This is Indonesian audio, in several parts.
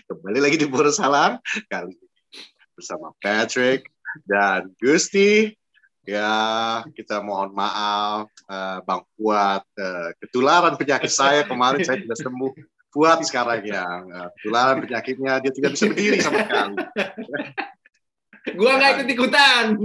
Kembali lagi di Boros Salam kali ini bersama Patrick dan Gusti. Ya, kita mohon maaf, Bang Fuad, ketularan penyakit saya kemarin saya tidak sembuh. Fuad sekarang yang ketularan penyakitnya, dia tidak bisa berdiri sama sekali. Gua nggak ikut-ikutan.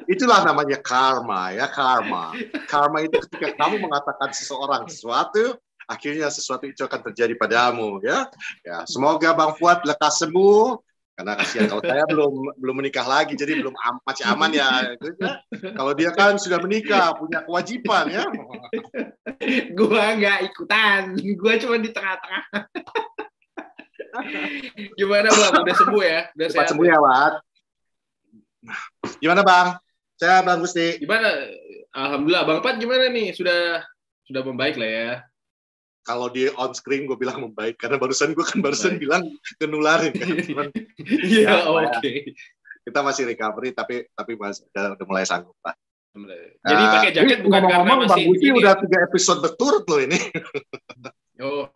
Itulah namanya karma, ya karma. Karma itu ketika kamu mengatakan seseorang sesuatu, akhirnya sesuatu itu akan terjadi padamu, ya. Ya, semoga Bang Fuad lekas sembuh. Karena kasihan kalau saya belum menikah lagi, jadi belum masih aman ya. Kalau dia kan sudah menikah, punya kewajiban ya. Gua nggak ikutan, gua cuma di tengah-tengah. Gimana Bang? Udah sembuh ya? Udah cepat sembuh ya, Wad. Gimana Bang? Saya Bang Gusti. Gimana? Alhamdulillah, Bang Pat gimana nih? Sudah membaik lah ya. Kalau di on screen gue bilang membaik karena gue kan bilang kenularin kan. Iya, oke. Kita masih recovery tapi udah mulai sanggup lah. Jadi pakai jaket bukan karena masih Bang Gusti udah 3 episode berturut loh ini. Oh.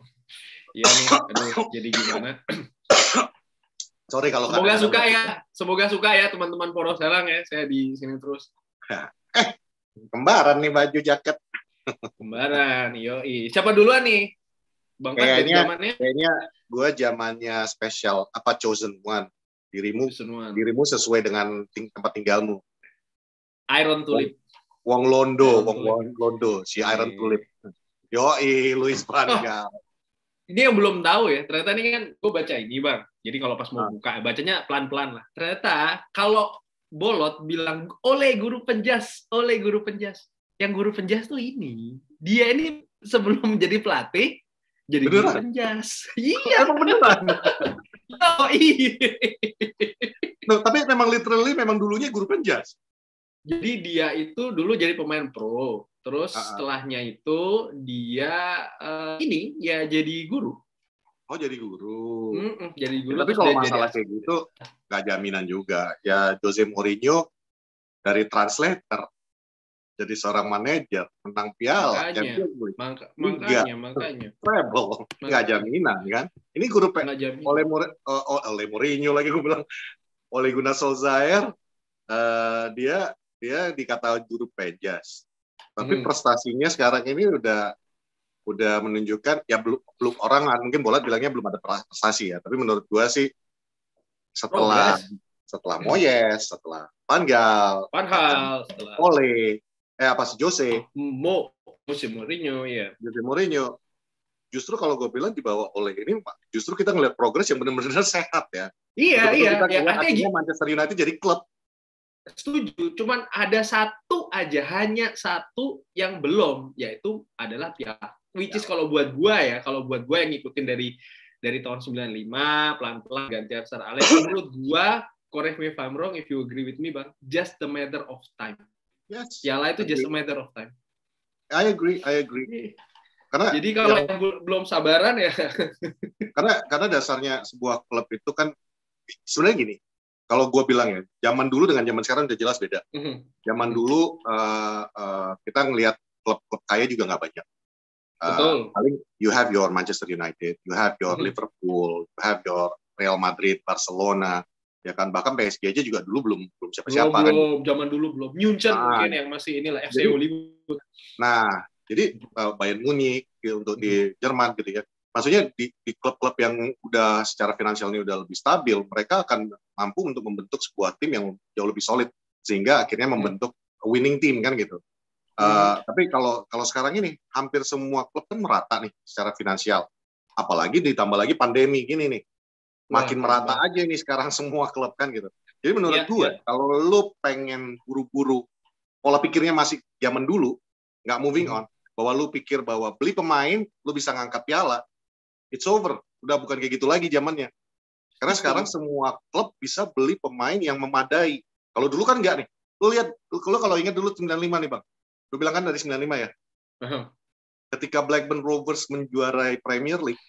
Iya nih, aduh, jadi gimana? Sorry kalau semoga suka ya teman-teman Poros Salang ya. Saya di sini terus. Kembaran nih baju jaket. Kembaran, yoi. Siapa duluan nih? Bang Pat kayaknya gue zamannya spesial apa chosen one. Dirimu sesuai dengan tempat tinggalmu. Iron Tulip. Wong Londo, si Iron Tulip. Yoi, Luis Van Gaal. Ini yang belum tahu ya, ternyata ini kan gue baca ini Bang. Jadi kalau pas mau buka, bacanya pelan-pelan lah. Ternyata kalau bolot bilang, oleh guru penjas. Yang guru penjas tuh ini. Dia ini sebelum menjadi pelatih, jadi guru penjas. Iya. Emang beneran? Oh iya. No, tapi memang dulunya guru penjas. Jadi dia itu dulu jadi pemain pro. Terus setelahnya itu dia jadi guru. Oh, jadi guru. Jadi guru. Tapi kalau masalah kayak gitu, nggak jaminan juga. Ya Jose Mourinho dari translator jadi seorang manajer, menang piala. Makanya. Treble. Nggak jaminan kan. Ini guru oleh Mourinho lagi gue bilang. Ole Gunnar Solskjaer, dia dikata guru penjas. Tapi prestasinya sekarang ini udah menunjukkan ya belum orang mungkin bola bilangnya belum ada prestasi ya, tapi menurut gua sih setelah Moyes, setelah Van Gaal, setelah Ole Jose Mourinho ya. Jose Mourinho. Justru kalau gue bilang di bawah Ole ini justru kita ngeliat progres yang benar-benar sehat ya. Iya. Artinya Manchester United jadi klub. Setuju, cuman ada hanya satu yang belum, yaitu adalah piala. Which is kalau buat gua yang ngikutin dari tahun 95, pelan-pelan ganti Sir Alex, menurut gua, correct me if I'm wrong, if you agree with me, Bang, just a matter of time. Yes. Piala itu just a matter of time. I agree. Jadi kalau yang belum sabaran ya. karena dasarnya sebuah klub itu kan sebenarnya gini. Kalau gue bilang ya, zaman dulu dengan zaman sekarang udah jelas beda. Zaman dulu kita ngelihat klub-klub kaya juga nggak banyak. Betul. Paling you have your Manchester United, you have your Liverpool, you have your Real Madrid, Barcelona, ya kan. Bahkan PSG aja juga dulu belum siapa-siapa kan. Zaman dulu belum. München mungkin yang masih inilah FC Hollywood. Nah, jadi Bayern Munich untuk di Jerman gitu ya. Maksudnya di klub-klub yang udah secara finansialnya udah lebih stabil, mereka akan mampu untuk membentuk sebuah tim yang jauh lebih solid sehingga akhirnya membentuk winning team kan gitu. Tapi kalau sekarang ini hampir semua klub kan merata nih secara finansial. Apalagi ditambah lagi pandemi gini nih. Makin merata aja nih sekarang semua klub kan gitu. Jadi menurut gue kalau lu pengen buru-buru pola pikirnya masih zaman dulu, nggak moving on, bahwa lu pikir bahwa beli pemain lu bisa ngangkat piala. It's over. Udah bukan kayak gitu lagi zamannya. Karena sekarang semua klub bisa beli pemain yang memadai. Kalau dulu kan enggak nih. Lu lihat, kalau ingat dulu 95 nih Bang. Lu bilang kan dari 95 ya? Ketika Blackburn Rovers menjuarai Premier League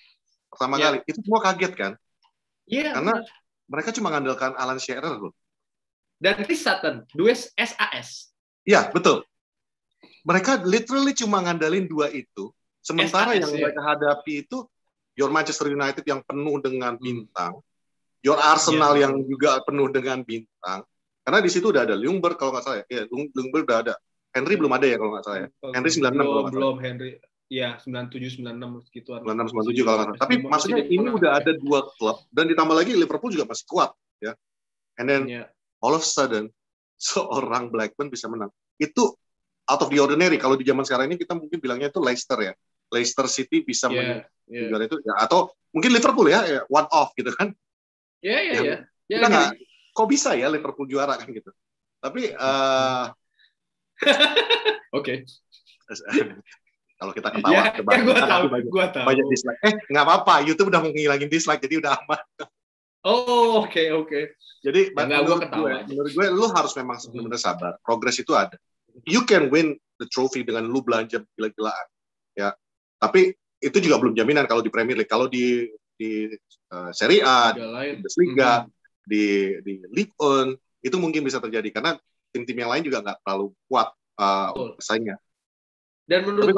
pertama kali, itu semua kaget kan? Iya. Karena mereka cuma mengandalkan Alan Shearer loh. Dan Chris Sutton, dua SAS. Iya, betul. Mereka literally cuma ngandalin dua itu. Sementara SAS, yang ya. mereka hadapi itu your Manchester United yang penuh dengan bintang, your Arsenal yang juga penuh dengan bintang. Karena di situ udah ada Ljungberg kalau nggak salah ya. Ljungberg udah ada. Henry belum ada ya kalau nggak salah ya. Henry 96 kalau nggak salah. Belum Henry. Ya, 97 96 segituan. 96 97 kalau nggak salah. Tapi maksudnya ini udah ada 2 klub dan ditambah lagi Liverpool juga masih kuat ya. And then all of a sudden seorang Blackburn bisa menang. Itu out of the ordinary. Kalau di zaman sekarang ini kita mungkin bilangnya itu Leicester ya. Leicester City bisa menang itu ya, atau mungkin Liverpool ya one off gitu kan. Iya. Kita nggak, kok bisa ya Liverpool juara kan gitu. Tapi oke. Kalau kita ketawa, gua tahu. Banyak dislike. Nggak apa-apa, YouTube udah mau ngilangin dislike, jadi udah aman. Oh, oke. Jadi menurut gue, lu harus memang benar-benar sabar. Progres itu ada. You can win the trophy dengan lu belanja gila-gilaan, ya. Tapi itu juga belum jaminan kalau di Premier League. Kalau di Serie A, di Bundesliga, di Ligue 1, itu mungkin bisa terjadi karena tim-tim yang lain juga nggak terlalu kuat pesaingnya. Dan menurut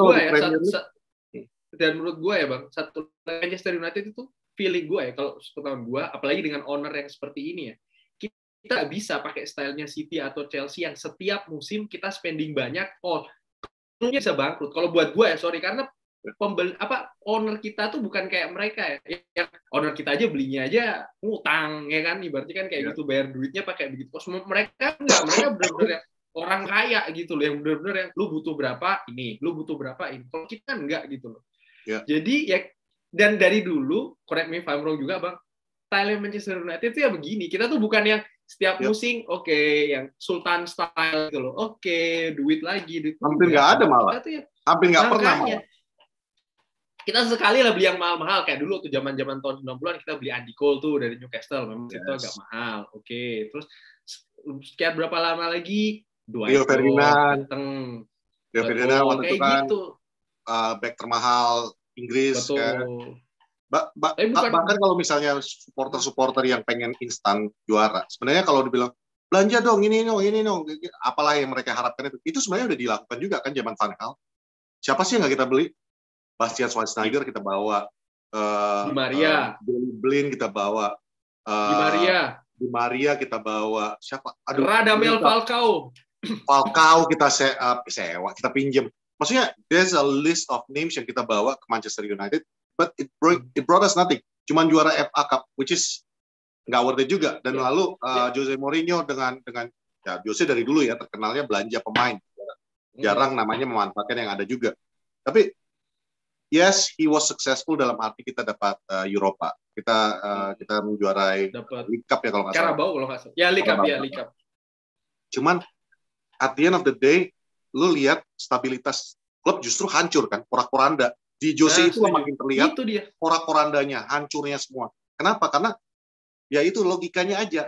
gue ya Bang, satu Manchester United itu feeling gue ya, kalau pengetahuan gue, apalagi dengan owner yang seperti ini ya, kita nggak bisa pakai stylenya City atau Chelsea yang setiap musim kita spending banyak, klubnya bisa bangkrut. Kalau buat gue ya, sorry, karena owner kita tuh bukan kayak mereka ya. Owner kita aja belinya aja ngutang ya kan, ibaratnya kan kayak gitu, bayar duitnya pakai begitu. Mereka enggak, mereka benar-benar orang kaya gitu loh, yang benar-benar yang lu butuh berapa ini. Kalau kita kan enggak gitu loh. Jadi ya, dan dari dulu, correct me if I'm wrong juga Bang, Thailand Manchester United itu ya begini, kita tuh bukan yang setiap musim yang Sultan style gitu loh, duit lagi. Hampir nggak ada malah. Hampir nggak pernah malah. Kita sekali lah beli yang mahal-mahal, kayak dulu tuh zaman-zaman tahun 90-an kita beli Andy Cole tuh dari Newcastle, memang itu agak mahal. Terus sekian berapa lama lagi Rio Ferdinand waktu itu kan gitu. Back termahal Inggris. Betul. Bahkan kalau misalnya supporter yang pengen instan juara, sebenarnya kalau dibilang belanja dong ini dong, apalah yang mereka harapkan itu sebenarnya udah dilakukan juga kan zaman Van Gaal. Siapa sih yang nggak kita beli? Bastian Schweinsteiger kita bawa, Di Maria, Blin kita bawa, Di Maria kita bawa, siapa? Radamel Falcao kita sewa, kita pinjam. Maksudnya there's a list of names yang kita bawa ke Manchester United, but it brought us nothing. Cuman juara FA Cup, which is nggak worth it juga. Dan lalu Jose Mourinho dengan ya Jose dari dulu ya terkenalnya belanja pemain, jarang namanya memanfaatkan yang ada juga. Tapi yes, he was successful dalam arti kita dapat Europa. Kita menjuarai League Cup ya kalau nggak salah. Carabao kalau nggak salah. Ya League Cup. Cuman at the end of the day, lu lihat stabilitas klub justru hancur kan, porak-poranda. Di Jose itu makin terlihat porak-porandanya, hancurnya semua. Kenapa? Karena ya itu logikanya aja.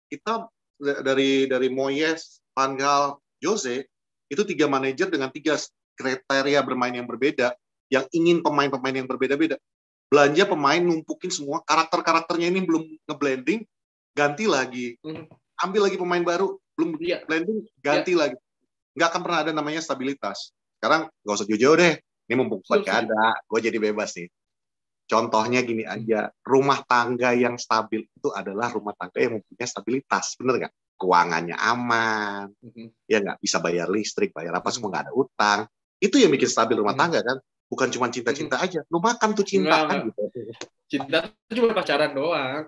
Kita dari Moyes, Van Gaal, Jose itu 3 manajer dengan 3 kriteria bermain yang berbeda, yang ingin pemain-pemain yang berbeda-beda. Belanja pemain, numpukin semua, karakter-karakternya ini belum nge-blending, ganti lagi. Ambil lagi pemain baru, belum blending, ganti lagi. Nggak akan pernah ada namanya stabilitas. Sekarang nggak usah jauh-jauh deh. Ini mumpung nggak ada, gue jadi bebas nih. Contohnya gini aja, rumah tangga yang stabil itu adalah rumah tangga yang mempunyai stabilitas. Bener nggak? Keuangannya aman, ya nggak bisa bayar listrik, bayar apa, semua nggak ada utang. Itu yang bikin stabil rumah tangga kan? Bukan cuma cinta-cinta aja. Lu makan tuh cinta kan gitu. Cinta itu cuma pacaran doang.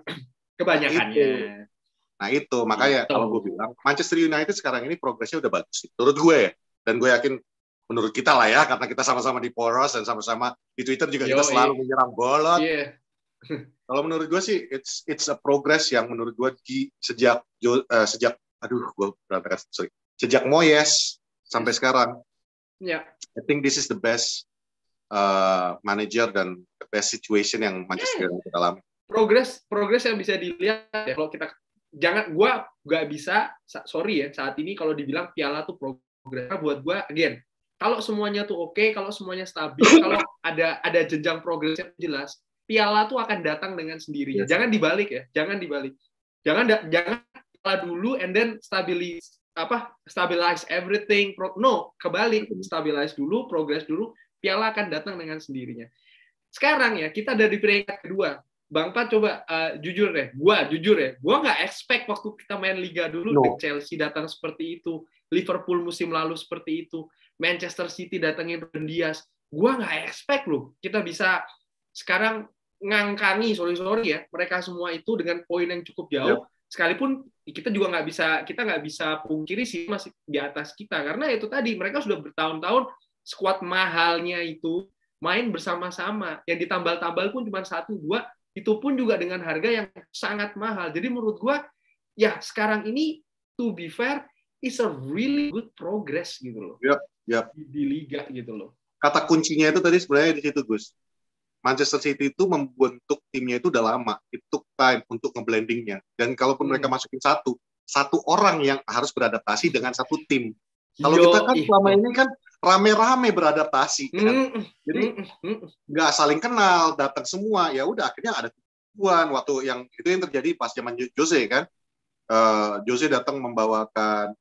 Kebanyakannya. Nah itu, makanya kalau gue bilang, Manchester United sekarang ini progresnya udah bagus. Menurut gue ya. Dan gue yakin menurut kita lah ya, karena kita sama-sama di Poros dan sama-sama di Twitter juga kita selalu menyerang bolot. Kalau menurut gue sih, it's a progress yang menurut gue sejak Moyes sampai sekarang. I think this is the best manager dan the best situation yang Manchester United alami. Progres yang bisa dilihat ya, kalau kita gua nggak bisa, sorry ya, saat ini kalau dibilang piala tuh progres, buat gua again, kalau semuanya tuh oke, kalau semuanya stabil, kalau ada jenjang progres yang jelas, piala tuh akan datang dengan sendirinya. Jangan dibalik ya, jangan piala dulu and then stabilize everything. No, kebalik, stabilize dulu, progress dulu, piala akan datang dengan sendirinya. Sekarang ya, kita ada di peringkat kedua. Bang Pat coba jujur ya, gua nggak expect waktu kita main Liga dulu, Chelsea datang seperti itu, Liverpool musim lalu seperti itu, Manchester City datangin Ruben Dias, gua nggak expect loh kita bisa sekarang ngangkangi, sorry ya, mereka semua itu dengan poin yang cukup jauh. Sekalipun kita juga nggak bisa pungkiri sih masih di atas kita, karena itu tadi mereka sudah bertahun-tahun skuad mahalnya itu main bersama-sama, yang ditambal-tambal pun cuma 1-2, itu pun juga dengan harga yang sangat mahal. Jadi menurut gua ya sekarang ini to be fair is a really good progress gitu loh. Yep. Di liga gitu loh. Kata kuncinya itu tadi sebenarnya di situ, Gus. Manchester City itu membentuk timnya itu udah lama. It took time untuk ngeblendingnya. Dan kalaupun mereka masukin satu orang yang harus beradaptasi dengan satu tim. Kalau kita kan selama ini kan rame-rame beradaptasi kan. Jadi nggak saling kenal, datang semua. Ya udah akhirnya ada kekuatan. Waktu yang itu yang terjadi pas zaman Jose kan. Jose datang membawakan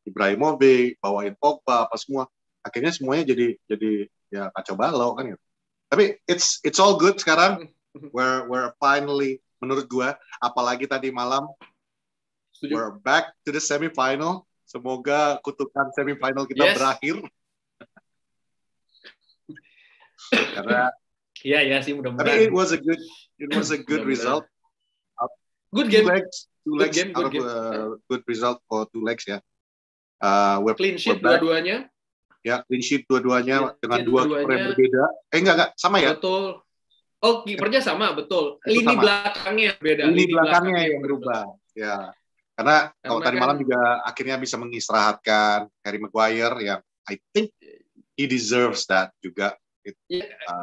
Ibrahimovic, bawain Pogba apa semua. Akhirnya semuanya jadi ya kacau balau kan gitu. Tapi it's all good sekarang. We're finally, menurut gua, apalagi tadi malam we're back to the semifinal. Semoga kutukan semifinal kita berakhir. Karena iya sih mudah-mudahan. Tapi it was a good result. Good game. Two legs out of a good result for 2 legs ya. Clean sheet dua-duanya. Ya, clean sheet dua-duanya dengan 2 kiper yang berbeda. Enggak sama ya? Betul. Oh, kipernya sama, betul. Itu lini sama. belakangnya beda. Lini belakangnya yang berubah. Ya. Karena kalau tadi malam juga akhirnya bisa mengistirahatkan Harry Maguire yang I think he deserves that juga.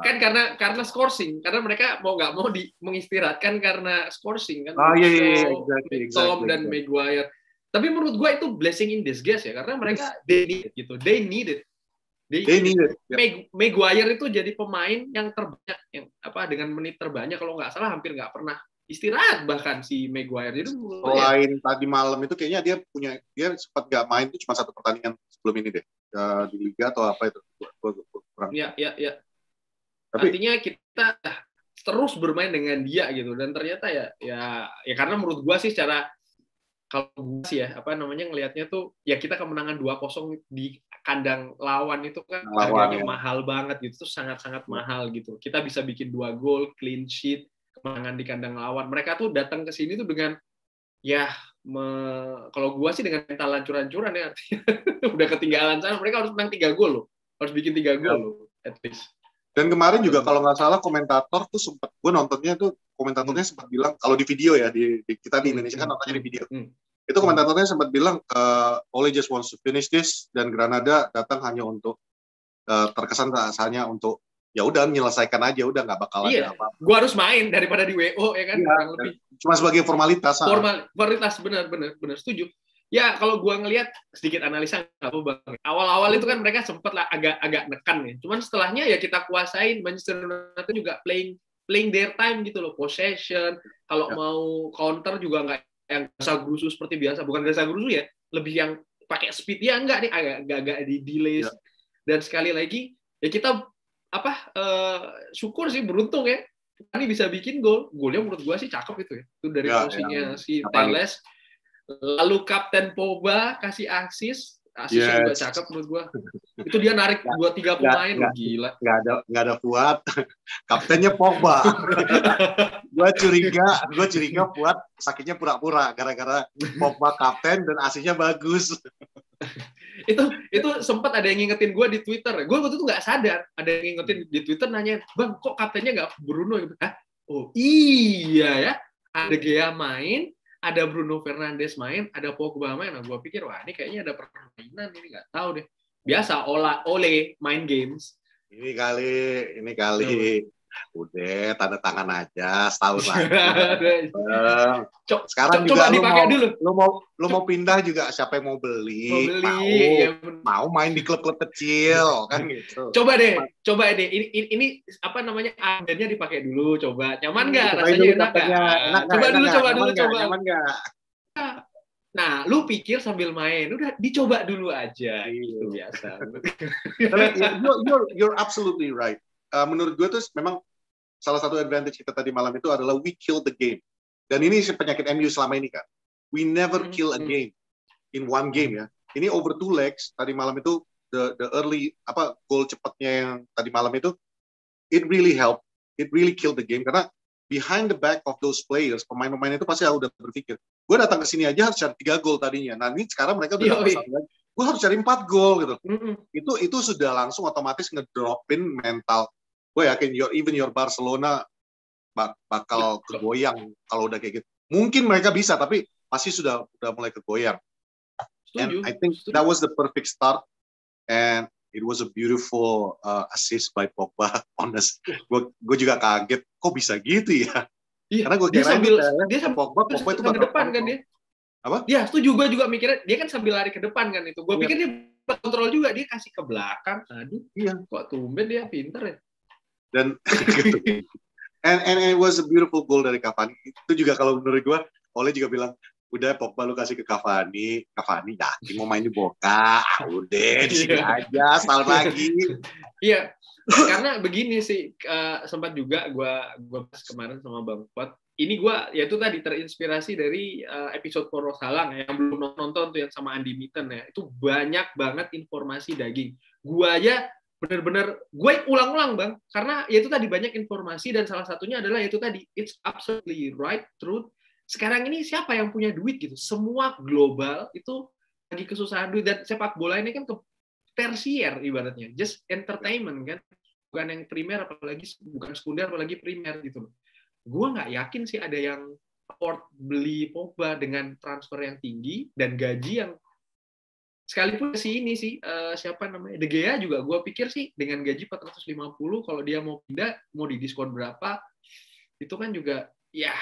Kan karena scoring, karena mereka mau nggak mau mengistirahatkan karena scoring kan. Exactly. Dan Maguire. Tapi menurut gue itu blessing in disguise ya, karena mereka they need it. Maguire itu jadi pemain yang terbanyak, dengan menit terbanyak, kalau nggak salah hampir nggak pernah istirahat bahkan si Maguire. Jadi selain tadi malam itu kayaknya dia sempat nggak main itu cuma 1 pertandingan sebelum ini deh, di Liga atau apa itu. Ya. Tapi artinya kita terus bermain dengan dia gitu, dan ternyata ya karena menurut gua sih kalau gua sih ngelihatnya tuh ya kita kemenangan 2-0 di kandang lawan itu kan harganya mahal banget gitu, sangat-sangat mahal gitu. Kita bisa bikin 2 gol, clean sheet, kemenangan di kandang lawan. Mereka tuh datang ke sini tuh dengan kalau gua sih dengan mental hancur-hancuran ya. Udah ketinggalan sana, mereka harus menang 3 gol loh. Harus bikin 3 gol loh at least. Dan kemarin juga kalau nggak salah komentator tuh gue nontonnya tuh komentatornya sempat bilang, kalau di video ya, kita di Indonesia kan nontonnya di video. Itu komentatornya sempat bilang Ole just wants to finish this, dan Granada datang hanya untuk terkesan hanya untuk ya udah menyelesaikan aja, udah nggak bakal ada apa-apa. Gue harus main daripada di WO ya kan, lebih. Cuma sebagai formalitas. Formalitas benar setuju. Ya kalau gue ngelihat sedikit analisa Bang. Awal-awal itu kan mereka sempat lah agak nekan ya. Cuman setelahnya ya kita kuasain. Manchester United juga playing their time gitu loh, possession. Kalau mau counter juga nggak yang gasa-gerusu seperti biasa, bukan gasa-gerusu ya, lebih yang pakai speed ya, enggak nih, agak di delay. Dan sekali lagi ya kita syukur sih, beruntung ya. Ini bisa bikin golnya menurut gue sih cakep itu ya. Itu dari posisinya si Teles. Lalu Kapten Pogba kasih asisnya juga cakep menurut gua. Itu dia narik 2-3 pemain, gila. Nggak ada Fuad, kaptennya Pogba. Gua curiga Fuad sakitnya pura-pura gara-gara Pogba kapten dan asisnya bagus. itu sempat ada yang ngingetin gua di Twitter. Gua waktu itu nggak sadar, ada yang ngingetin di Twitter nanya, "Bang, kok kaptennya nggak Bruno?" Hah? Oh iya ya, ada Gea main, ada Bruno Fernandes main, ada Pogba main. Nah, gue pikir, wah ini kayaknya ada permainan, ini nggak tahu deh. Biasa Ole main games. Ini kali. Udah, tanda tangan aja, setahun lagi. Sekarang juga lu mau pindah juga, siapa yang mau beli? Mau main di klub-klub kecil, kan gitu. Coba deh. Ini ambennya dipakai dulu, coba. Nyaman nggak? Rasanya enak nggak? Coba dulu. Nyaman nggak? Nah, lu pikir sambil main, udah dicoba dulu aja, gitu biasa. You're absolutely right. Menurut gue tuh memang salah satu advantage kita tadi malam itu adalah we kill the game. Dan ini penyakit MU selama ini kan. We never kill a game in one game ya. Ini over 2 legs tadi malam itu the early gol cepatnya yang tadi malam itu it really helped. It really killed the game karena behind the back of those players, pemain-pemain itu pasti udah berpikir, gue datang ke sini aja harus cari 3 gol tadinya. Nah ini sekarang mereka udah dapat satu lagi. Gue harus cari 4 gol gitu. Itu sudah langsung otomatis ngedropin mental. Gue yakin even your Barcelona bakal kegoyang kalau udah kayak gitu. Mungkin mereka bisa, tapi pasti sudah mulai kegoyang. And I think that was the perfect start. And it was a beautiful assist by Pogba. Honest, gue juga kaget. Kok bisa gitu ya? Iya, karena gue kira dia sambil Pogba itu ke depan kan dia. Apa? Ya, setuju, gue juga mikirnya dia kan sambil lari ke depan kan itu. Gue pikir dia kontrol juga, dia kasih ke belakang. Aduh, kok tumben dia pinter ya. Dan and it was a beautiful goal dari Cavani. Itu juga kalau menurut gue, Ole juga bilang, udah Pogba lu kasih ke Cavani yakin mau main di Boca, udah di sini aja, start lagi. Iya. Karena begini sih, sempat juga gue bahas kemarin sama Bang Fuad. Ini gue, ya itu tadi terinspirasi dari episode Poro Salang yang belum nonton tuh yang sama Andy Mitten ya. Itu banyak banget informasi daging. Gue aja bener-bener, gue ulang-ulang Bang. Karena ya itu tadi banyak informasi dan salah satunya adalah itu tadi, it's absolutely right, truth. Sekarang ini siapa yang punya duit gitu? Semua global itu lagi kesusahan duit. Dan sepak bola ini kan tersier ibaratnya, just entertainment kan, bukan yang primer apalagi bukan sekunder apalagi primer gitu loh. Gue nggak yakin sih ada yang afford beli Pogba dengan transfer yang tinggi dan gaji yang sekalipun si ini sih siapa namanya De Gea juga gue pikir sih dengan gaji 450 kalau dia mau pindah mau didiskon berapa itu kan juga ya.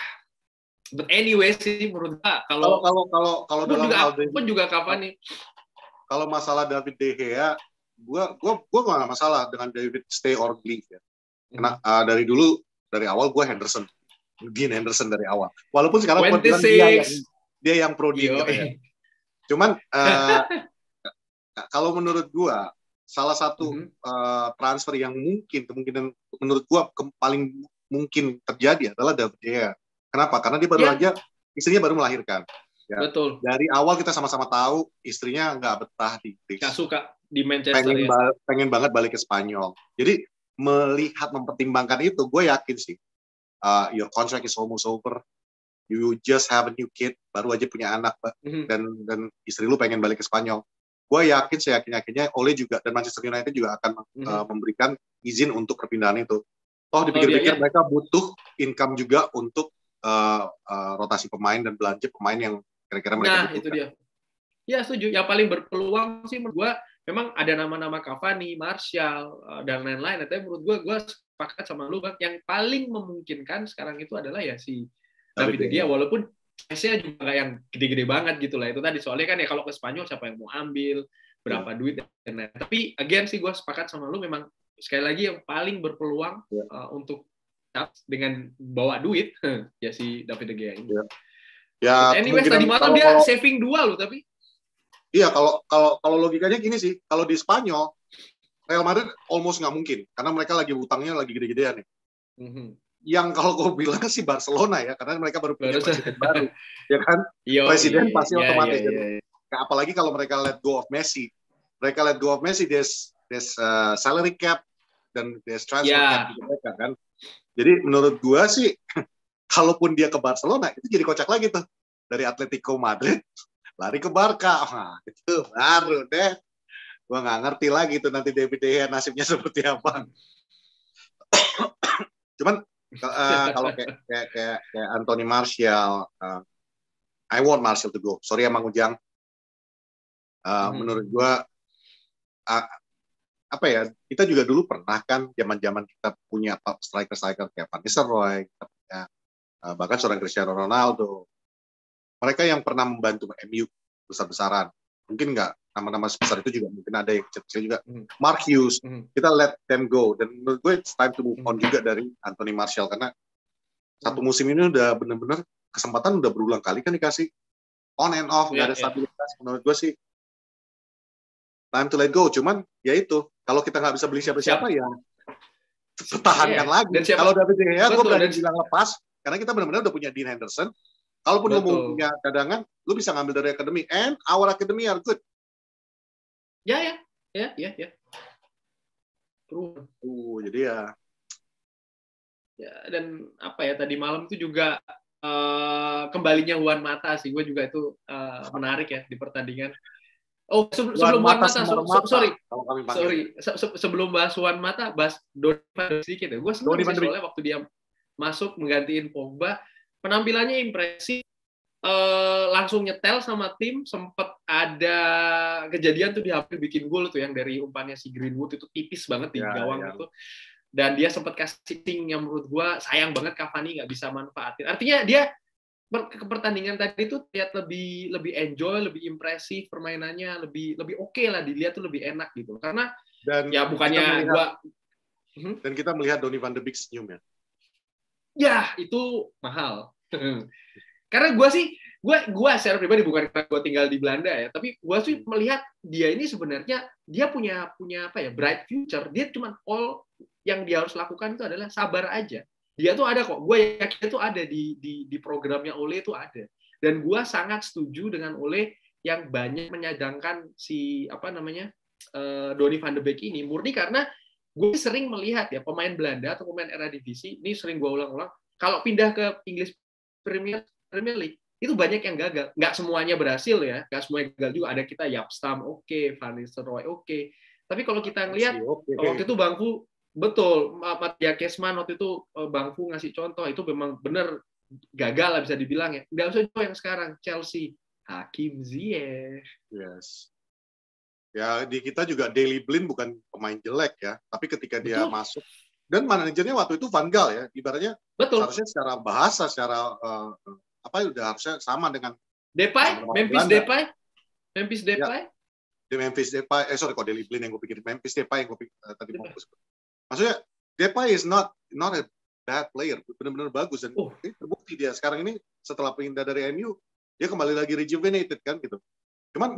But anyway sih menurut gue kalau dalam hal pun juga Cavani. Kalau masalah David De Gea, gue nggak masalah dengan David stay or leave ya. Karena dari awal gue Dean Henderson dari awal. Walaupun sekarang gue bilang dia yang pro Dean gitu ya. Cuman kalau menurut gue salah satu transfer yang kemungkinan menurut gue paling mungkin terjadi adalah David De Gea. Kenapa? Karena dia baru aja istrinya baru melahirkan. Ya. Betul. Dari awal kita sama-sama tahu istrinya nggak betah di Inggris. Nggak suka di Manchester. Pengen banget balik ke Spanyol. Jadi mempertimbangkan itu, gue yakin sih. Your contract is almost over. You just have a new kid, baru aja punya anak, dan istri lu pengen balik ke Spanyol. Gue yakin, seyakin-yakinnya Ole juga dan Manchester United juga akan memberikan izin untuk perpindahan itu. Toh dipikir-pikir mereka butuh income juga untuk rotasi pemain dan belanja pemain yang kira-kira mereka butuhkan. Itu dia. Ya setuju. Yang paling berpeluang sih menurut gue memang ada nama-nama Cavani, Martial dan lain-lain. Tapi menurut gue sepakat sama lu Bang. Yang paling memungkinkan sekarang itu adalah ya si David De Gea. Walaupun size-nya juga nggak yang gede-gede banget gitu lah. Itu tadi soalnya kan ya kalau ke Spanyol siapa yang mau ambil, berapa duit dan lain. Tapi again sih gue sepakat sama lu memang sekali lagi yang paling berpeluang untuk dengan bawa duit ya si David De Gea ini. Ya, anyway, tadi malam dia saving 2 loh tapi. Iya, kalau logikanya gini sih, kalau di Spanyol Real Madrid almost nggak mungkin karena mereka lagi utangnya lagi gede-gedean nih. Yang kalau gue bilang sih Barcelona ya, karena mereka baru punya presiden baru, ya kan? Presiden pasti otomatis. Nah, apalagi kalau mereka let go of Messi, there's salary cap dan there's transfer cap gitu mereka kan. Jadi menurut gue sih kalaupun dia ke Barcelona, itu jadi kocak lagi tuh. Dari Atletico Madrid, lari ke Barca. Wah, itu baru deh. Gue nggak ngerti lagi tuh nanti David De Gea nasibnya seperti apa. Cuman, kalau kayak Anthony Martial, I want Martial to go. Sorry ya, Mang Ujang. Menurut gue, kita juga dulu pernah kan, zaman-zaman kita punya top striker kayak Van Nistelrooy, bahkan seorang Cristiano Ronaldo, mereka yang pernah membantu MU besar-besaran, mungkin nggak nama-nama sebesar itu juga, mungkin ada yang kecil-kecil juga, Mark Hughes, kita let them go, dan menurut gue it's time to move on juga dari Anthony Martial, karena satu musim ini udah bener-bener kesempatan udah berulang kali kan dikasih, on and off, nggak ada stabilitas. Menurut gue sih time to let go. Cuman ya itu, kalau kita nggak bisa beli siapa-siapa ya pertahankan lagi. Kalau David De Gea, gue berani bilang lepas, karena kita benar-benar udah punya Dean Henderson. Kalaupun lo mau punya cadangan, lo bisa ngambil dari akademi. And our academy are good. Ya. Jadi ya. Ya, dan apa ya, tadi malam itu juga kembalinya Juan Mata sih. Gue juga itu menarik ya di pertandingan. Oh, sebelum Juan Mata, sorry. Sebelum bahas Juan Mata, bahas Donny van de Beek sedikit ya. Gue senang sih soalnya waktu dia masuk menggantiin Pogba, penampilannya impresif, langsung nyetel sama tim. Sempat ada kejadian tuh dia hampir bikin gol tuh yang dari umpannya si Greenwood itu tipis banget di gawang itu. Dan dia sempat kasih ting yang menurut gue sayang banget Cavani nggak bisa manfaatin. Artinya dia ke pertandingan tadi itu lihat lebih enjoy, lebih impresif permainannya, lebih oke lah, dilihat tuh lebih enak gitu. Karena dan ya bukannya dan kita melihat Donny van de Beek senyum ya. Ya, itu mahal. Karena gue secara pribadi, bukan karena gue tinggal di Belanda ya, tapi gue sih melihat dia ini sebenarnya dia punya apa ya, bright future. Dia cuma all yang dia harus lakukan itu adalah sabar aja. Dia tuh ada kok, gue yakin itu ada di programnya Ole itu ada. Dan gue sangat setuju dengan Ole yang banyak menyadangkan si Donny van de Beek ini, murni karena gue sering melihat ya pemain Belanda atau pemain Eredivisie, ini sering gue ulang-ulang, kalau pindah ke English Premier League itu banyak yang gagal. Nggak semuanya berhasil ya, nggak semuanya gagal juga. Ada kita Jaap Stam oke, Van Nistelrooy oke. Tapi kalau kita ngelihat waktu itu Bangku betul, Mattia Kesman waktu itu Bang Fu ngasih contoh, itu memang benar gagal lah bisa dibilang ya. Nggak usah yang sekarang, Chelsea, Hakim Ziyech. Yes. Ya, di kita juga Daley Blind bukan pemain jelek ya, tapi ketika dia masuk, dan manajernya waktu itu Van Gaal ya, ibaratnya harusnya secara bahasa, secara udah harusnya sama dengan Memphis Depay. Ya. Memphis Depay, kok Daley Blind yang gue pikir, Memphis Depay yang gue pikir tadi mau. Maksudnya Depay is not a bad player, benar-benar bagus dan terbukti dia sekarang ini setelah pindah dari MU dia kembali lagi rejuvenated kan gitu. Cuman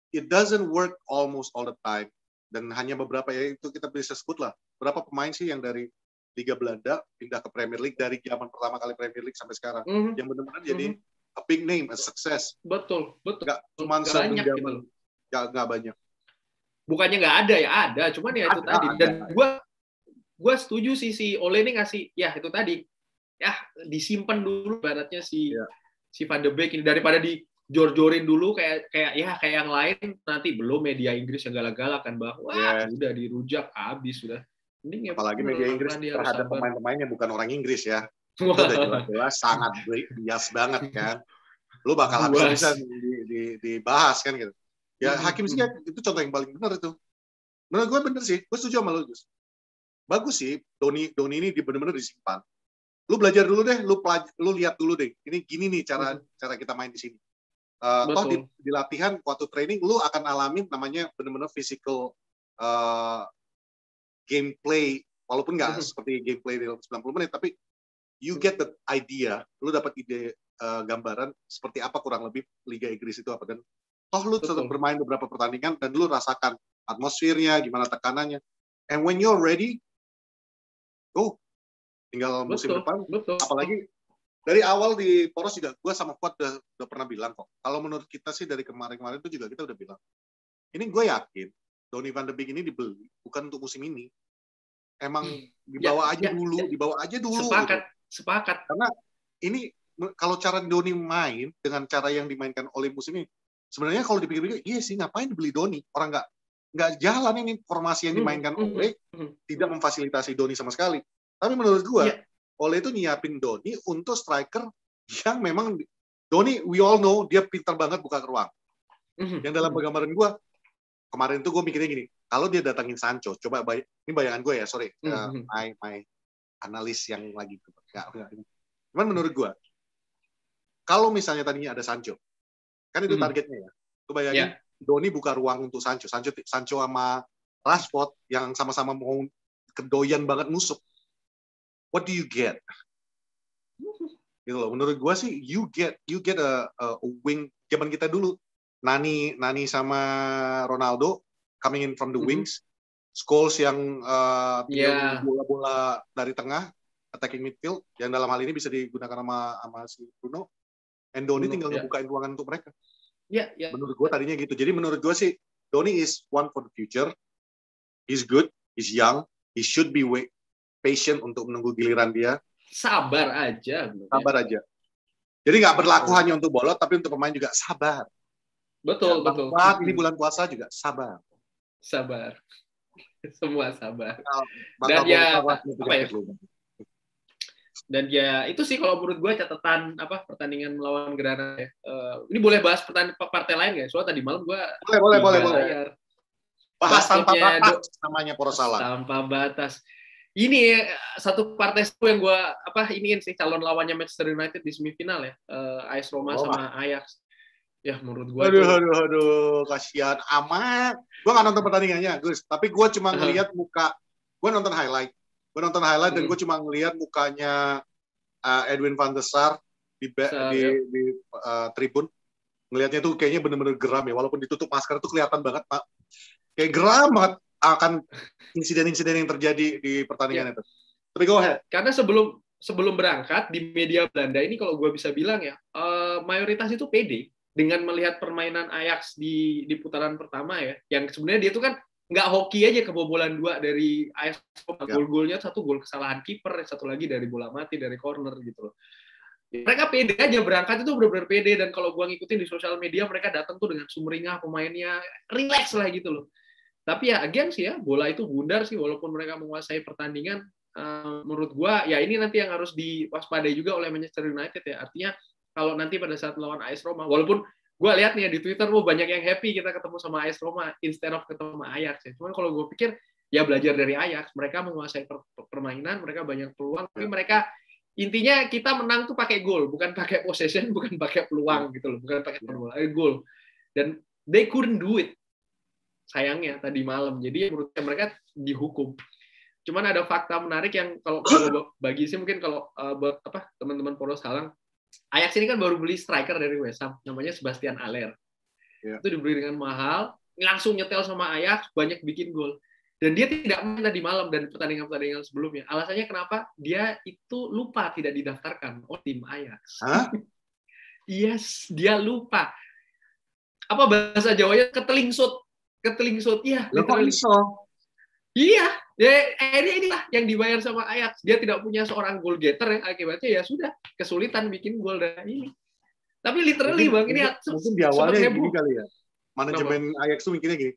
it doesn't work almost all the time dan hanya beberapa ya itu kita bisa sebut lah berapa pemain sih yang dari Liga Belanda pindah ke Premier League dari zaman pertama kali Premier League sampai sekarang yang benar-benar jadi a big name, a success. Betul. Nggak cuma banyak gitu. Nggak banyak. Bukannya nggak ada ya, ada. Cuman ya itu tadi. Dan gue setuju sih si Ole ini ngasih, ya itu tadi. Ya disimpan dulu baratnya si Van de Beek ini daripada dijor-jorin dulu kayak yang lain, nanti belum media Inggris yang galak-galak kan bahwa udah dirujak habis sudah. Mending apalagi media Inggris terhadap pemain-pemainnya bukan orang Inggris ya. Itu udah jelas-jelas sangat bias banget kan. Lu bakal habis-habisan dibahas kan gitu. Ya Hakim Ziyech itu contoh yang paling benar itu. Menurut gue bener sih, gue setuju sama lu. Bagus sih, Donny ini benar-benar disimpan. Lu belajar dulu deh, lu lihat dulu deh. Ini gini nih cara kita main di sini. Toh di latihan waktu training lu akan alamin namanya benar-benar physical gameplay, walaupun nggak seperti gameplay dalam 90 menit, tapi you get the idea, lu dapat ide gambaran seperti apa kurang lebih Liga Inggris itu apa, dan toh lu tetap bermain beberapa pertandingan dan lu rasakan atmosfernya, gimana tekanannya. And when you're ready, go. Tinggal musim depan. Apalagi dari awal di Poros juga, gue sama Fuad udah pernah bilang kok. Kalau menurut kita sih dari kemarin-kemarin itu juga kita udah bilang. Ini gue yakin, Donny van de Beek ini dibeli bukan untuk musim ini. Emang dibawa aja dulu. Sepakat. Karena ini kalau cara Donny main dengan cara yang dimainkan oleh musim ini, sebenarnya kalau dipikir-pikir, iya sih ngapain dibeli Donny? Orang nggak jalan ini formasi yang dimainkan Ole, tidak memfasilitasi Donny sama sekali. Tapi menurut gue, Ole itu nyiapin Donny untuk striker yang memang Donny, we all know dia pintar banget buka ruang. Yang dalam penggambaran gue, kemarin tuh gue mikirnya gini, kalau dia datangin Sancho, coba ini bayangan gue ya, sorry, my analis yang lagi cuman menurut gue, kalau misalnya tadinya ada Sancho, kan itu targetnya ya. Tuh bayangin, Donny buka ruang untuk Sancho sama Rashford yang sama-sama mau kedoyan banget nusuk. What do you get? Gitu loh. Menurut gue sih you get a wing. Zaman kita dulu Nani sama Ronaldo coming in from the wings, Scholes yang tinggal bola-bola dari tengah, attacking midfield, yang dalam hal ini bisa digunakan sama si Bruno. And Donny tinggal ngebukain ruangan untuk mereka. Menurut gue tadinya gitu. Jadi menurut gue sih Donny is one for the future. He's good, he's young, he should be patient untuk menunggu giliran dia. Sabar aja. Jadi nggak berlaku hanya untuk Bolot, tapi untuk pemain juga sabar. Betul. Ini bulan puasa juga sabar. Semua sabar. Dan ya, apa ya? Dan ya itu sih kalau menurut gue catatan pertandingan melawan Granada. Ini boleh bahas partai lain nggak? Soalnya tadi malam gue boleh. Bahas tanpa batas namanya Porosala. Tanpa batas. Ini satu partai yang gue iniin sih calon lawannya Manchester United di semifinal ya, AS Roma sama Ajax. Ya menurut gue aduh kasihan amat. Gue nggak nonton pertandingannya Gus, tapi gue cuma ngelihat muka. Gue nonton highlight dan gue cuma ngelihat mukanya Edwin van der Sar di tribun. Ngelihatnya tuh kayaknya bener-bener geram ya, walaupun ditutup masker tuh kelihatan banget Pak, kayak geram banget akan insiden-insiden yang terjadi di pertandingan itu. Tapi go ahead. Karena sebelum berangkat di media Belanda ini kalau gue bisa bilang ya, mayoritas itu pede dengan melihat permainan Ajax di putaran pertama ya, yang sebenarnya dia tuh kan nggak hoki aja kebobolan 2 dari Ajax. Gol-golnya 1 gol kesalahan kiper, 1 lagi dari bola mati dari corner gitu loh. Mereka pede aja berangkat itu benar-benar pede, dan kalau gue ngikutin di sosial media mereka datang tuh dengan sumringah, pemainnya relax lah gitu loh. Tapi ya again sih ya, bola itu bundar sih walaupun mereka menguasai pertandingan. Menurut gua ya ini nanti yang harus diwaspadai juga oleh Manchester United ya. Artinya kalau nanti pada saat melawan AS Roma, walaupun gua lihat nih ya di Twitter banyak yang happy kita ketemu sama AS Roma instead of ketemu sama Ajax ya. Cuman kalau gua pikir ya belajar dari Ajax, mereka menguasai permainan, mereka banyak peluang, tapi mereka intinya kita menang tuh pakai gol, bukan pakai possession, bukan pakai peluang gitu loh, bukan pakai gol. Dan they couldn't do it. Sayangnya tadi malam, jadi menurut mereka dihukum. Cuman ada fakta menarik yang kalau bagi sih mungkin kalau teman-teman Poros Halang, Ajax ini kan baru beli striker dari West Ham, namanya Sebastian Haller. Itu dibeli dengan mahal, langsung nyetel sama Ajax, banyak bikin gol. Dan dia tidak main tadi malam dan pertandingan-pertandingan sebelumnya. Alasannya kenapa? Dia itu lupa tidak didaftarkan tim Ajax. Yes, dia lupa. Apa bahasa Jawanya ketelingsut ya, literally. Iya, akhirnya inilah yang dibayar sama Ajax. Dia tidak punya seorang goal getter ya, akibatnya ya sudah kesulitan bikin gol dari ini. Tapi literally mungkin, ini mungkin di awalnya gini kali ya. Manajemen Ajax tuh mikirnya gini.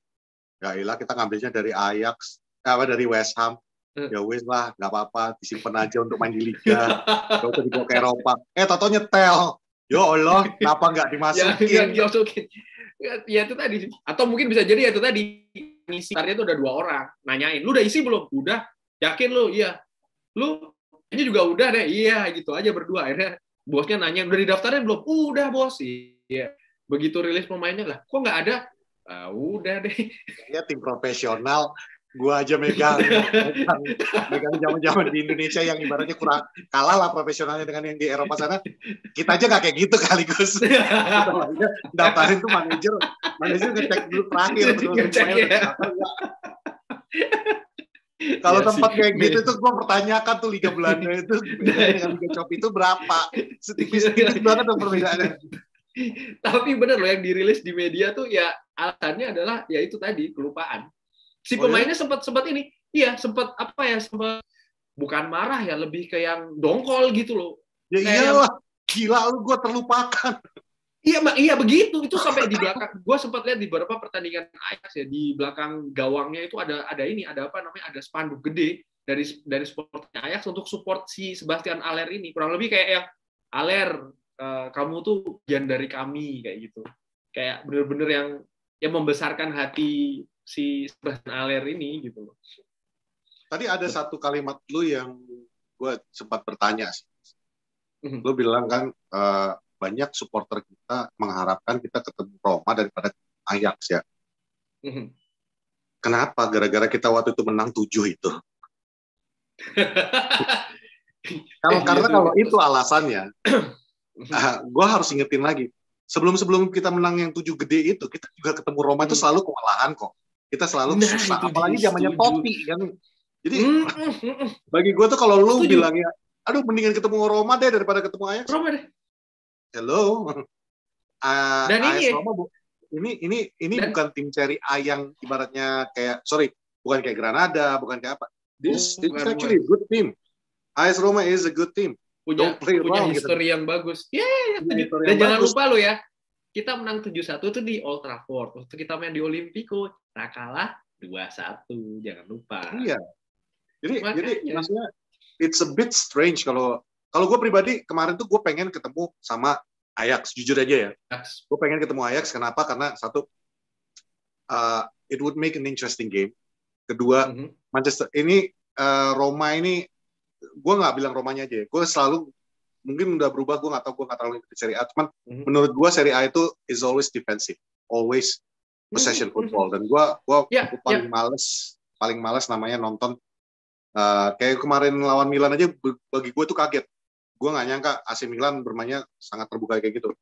Ya iyalah kita ngambilnya dari Ajax, dari West Ham. Ya wes lah, nggak apa-apa, disimpan aja untuk main di Liga. Gak usah dibawa ke Eropa. Toto nyetel. Ya Allah, kenapa nggak dimasukin? Ya itu tadi, atau mungkin bisa jadi ya itu tadi ngisi karya itu udah 2 orang nanyain, lu udah isi belum? Udah. Yakin lu? Iya. Lu ini juga udah deh. Iya, gitu aja berdua. Akhirnya bosnya nanya, udah didaftarin belum? Udah bos. Iya. Begitu rilis pemainnya lah, kok nggak ada? Udah deh. Ya tim profesional. Gua aja megang zaman-zaman di Indonesia yang ibaratnya kurang kalah lah profesionalnya dengan yang di Eropa sana. Kita aja nggak kayak gitu kali Gus. Daftarin tuh manajer ngecek dulu terakhir. Kalau tempat kayak gitu tuh gue pertanyakan tuh Liga Belanda itu dengan Liga Chop itu berapa? Setipis-tipis banget tuh perbedaannya. Tapi bener loh yang dirilis di media tuh ya alasannya adalah ya itu tadi kelupaan. Si pemainnya sempat ini, sempat bukan marah ya, lebih ke yang dongkol gitu loh. Ya iyalah, gila lu, gue terlupakan. Iya begitu, itu sampai di belakang. Gue sempat lihat di beberapa pertandingan Ajax ya, di belakang gawangnya itu ada spanduk gede dari supporternya Ajax untuk support si Sebastian Haller ini. Kurang lebih kayak yang Haller, kamu tuh bagian dari kami kayak gitu. Kayak bener-bener yang membesarkan hati si Sebastian Haller ini gitu loh. Tadi ada satu kalimat lu yang gue sempat bertanya sih. Lu bilang kan banyak supporter kita mengharapkan kita ketemu Roma daripada Ajax ya. Kenapa? Gara-gara kita waktu itu menang 7 itu. Karena kalau itu alasannya, gue harus ingetin lagi. Sebelum kita menang yang 7 gede itu, kita juga ketemu Roma itu selalu kewalahan kok. Kita selalu susah, apalagi zamannya Totti kan. Jadi bagi gue tuh kalau lu bilangnya, aduh mendingan ketemu Roma deh daripada ketemu Ajax. Roma deh. Hello. Dan AS Roma ini bukan tim Serie A yang ibaratnya bukan kayak Granada, bukan kayak apa. This actually a good team. AS Roma is a good team. Punya history yang bagus. Dan jangan lupa lo ya, kita menang 7-1 itu di Old Trafford. Waktu kita main di Olimpico, kita kalah 2-1. Jangan lupa. Iya. Jadi maksudnya it's a bit strange kalau gue pribadi kemarin tuh gue pengen ketemu sama Ajax, jujur aja ya. Gue pengen ketemu Ajax, kenapa? Karena satu, it would make an interesting game. Kedua, Manchester ini, Roma ini, gue nggak bilang Romanya aja. Gue selalu, mungkin udah berubah, gue nggak terlalu ikut Serie A. Cuman menurut gue Serie A itu is always defensive, always possession football. Dan gue paling males namanya nonton. Kayak kemarin lawan Milan aja, bagi gue tuh kaget. Gue nggak nyangka AC Milan bermainnya sangat terbuka kayak gitu.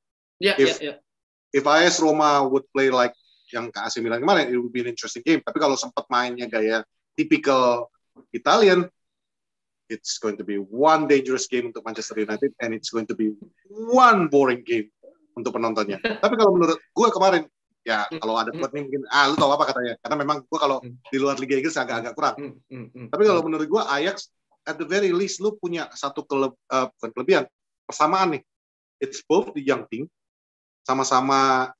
If AS Roma would play like yang ke AC Milan kemarin, it would be an interesting game. Tapi kalau sempat mainnya gaya typical Italian, it's going to be one dangerous game untuk Manchester United, and it's going to be one boring game untuk penontonnya. Tapi kalau menurut gue kemarin, ya kalau ada buat nih mungkin, lu tahu apa katanya? Karena memang gue kalau di luar Liga Inggris agak kurang. Tapi kalau menurut gue Ajax, at the very least, lu punya satu bukan kelebihan, persamaan nih. It's both the young team, sama-sama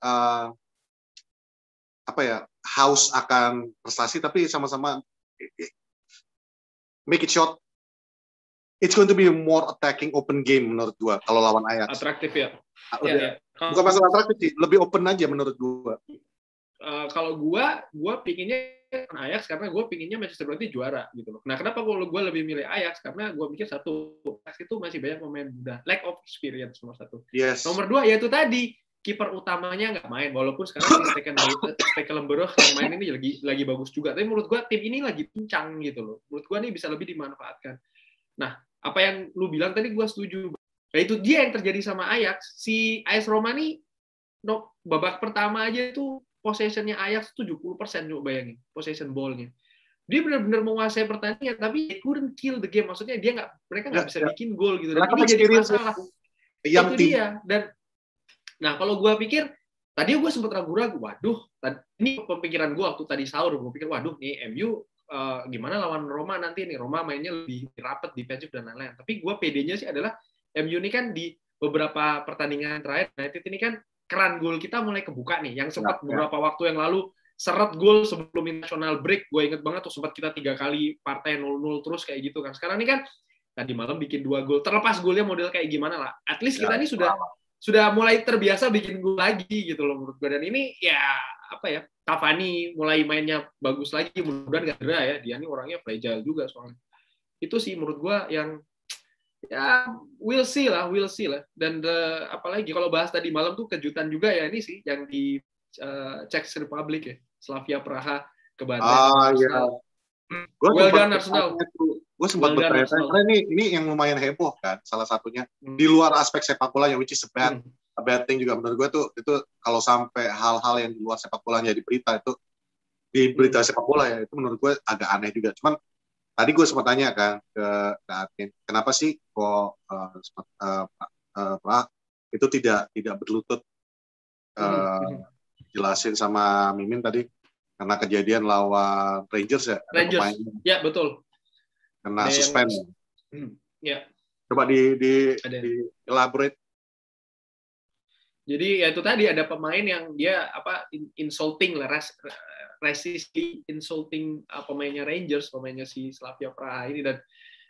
haus akan prestasi, tapi sama-sama make it short. It's going to be a more attacking, open game menurut gua kalau lawan Ajax. Atraktif ya. Bukan masalah atraktif sih, lebih open aja menurut gua. Kalau gua pinginnya Ajax karena gue pinginnya Manchester United juara gitu loh. Nah, kenapa kalau gue lebih milih Ajax? Karena gue mikir satu, Ajax itu masih banyak pemain muda, lack of experience nomor satu. Yes. Nomor dua yaitu tadi kiper utamanya nggak main, walaupun sekarang Stekelenburg yang main ini lagi bagus juga. Tapi menurut gue tim ini lagi pincang gitu loh. Menurut gue nih bisa lebih dimanfaatkan. Nah, apa yang lu bilang tadi gue setuju. Nah, itu dia yang terjadi sama Ajax. Si AS Roma nih babak pertama aja itu possession-nya Ajax 70%, coba bayangin, possession ball-nya. Dia benar-benar menguasai pertandingan, tapi they couldn't kill the game. Maksudnya mereka nggak bisa bikin gol gitu. Dan ini jadi masalah. Itu dia. Dan nah kalau gue pikir, tadi gue sempat ragu-ragu, waduh, ini pemikiran gue waktu tadi sahur, gue pikir, waduh, nih MU gimana lawan Roma nanti nih. Roma mainnya lebih rapat, defensif, dan lain-lain. Tapi gue PD-nya sih adalah, MU ini kan di beberapa pertandingan terakhir, United ini kan keran gol kita mulai kebuka nih, yang sempat beberapa waktu yang lalu seret gol sebelum international break, gue inget banget tuh sempat kita 3 kali partai 0-0 terus kayak gitu kan. Sekarang ini kan tadi malam bikin 2 gol, terlepas golnya model kayak gimana lah, at least kita ini sudah mulai terbiasa bikin gol lagi gitu loh menurut gue. Dan ini ya Cavani mulai mainnya bagus lagi, mudah-mudahan gak cedera ya, dia ini orangnya fragile juga soalnya. Itu sih menurut gue yang ya we'll see lah. Dan apalagi kalau bahas tadi malam tuh kejutan juga ya, ini sih yang di Czech Republic ya, Slavia Praha kebantai. Iya. Well done Arsenal. Gue sempat bertanya karena ini yang lumayan heboh kan, salah satunya di luar aspek sepak bola yang which is a bad thing juga menurut gue tuh, itu kalau sampai hal-hal yang di luar sepak bola jadi berita itu di berita sepak bola ya, itu menurut gue agak aneh juga. Cuman tadi gue sempat tanya kan ke admin, kenapa sih kok itu tidak berlutut, jelasin sama Mimin tadi karena kejadian lawan Rangers ya. Rangers, ya betul. Kena suspend. Ya. Coba di elaborate. Jadi ya itu tadi ada pemain yang dia insulting lah, insulting pemainnya Rangers, pemainnya si Slavia Praha ini, dan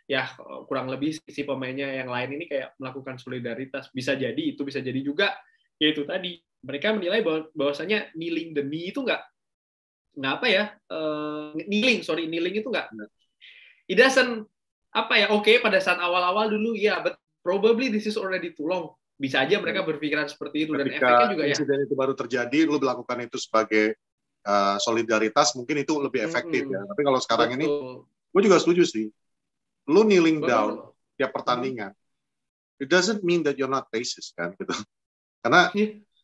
ya kurang lebih si pemainnya yang lain ini kayak melakukan solidaritas. Bisa jadi itu, bisa jadi juga ya itu tadi mereka menilai bahwasanya kneeling the knee itu nggak kneeling itu nggak, it doesn't oke, pada saat awal-awal dulu ya, but probably this is already too long. Bisa aja mereka berpikiran seperti itu. Dan efeknya juga ya. Insiden itu baru terjadi, lu melakukan itu sebagai solidaritas, mungkin itu lebih efektif ya. Tapi kalau sekarang ini, gue juga setuju sih. Lu kneeling down, tiap pertandingan, it doesn't mean that you're not racist kan gitu. Karena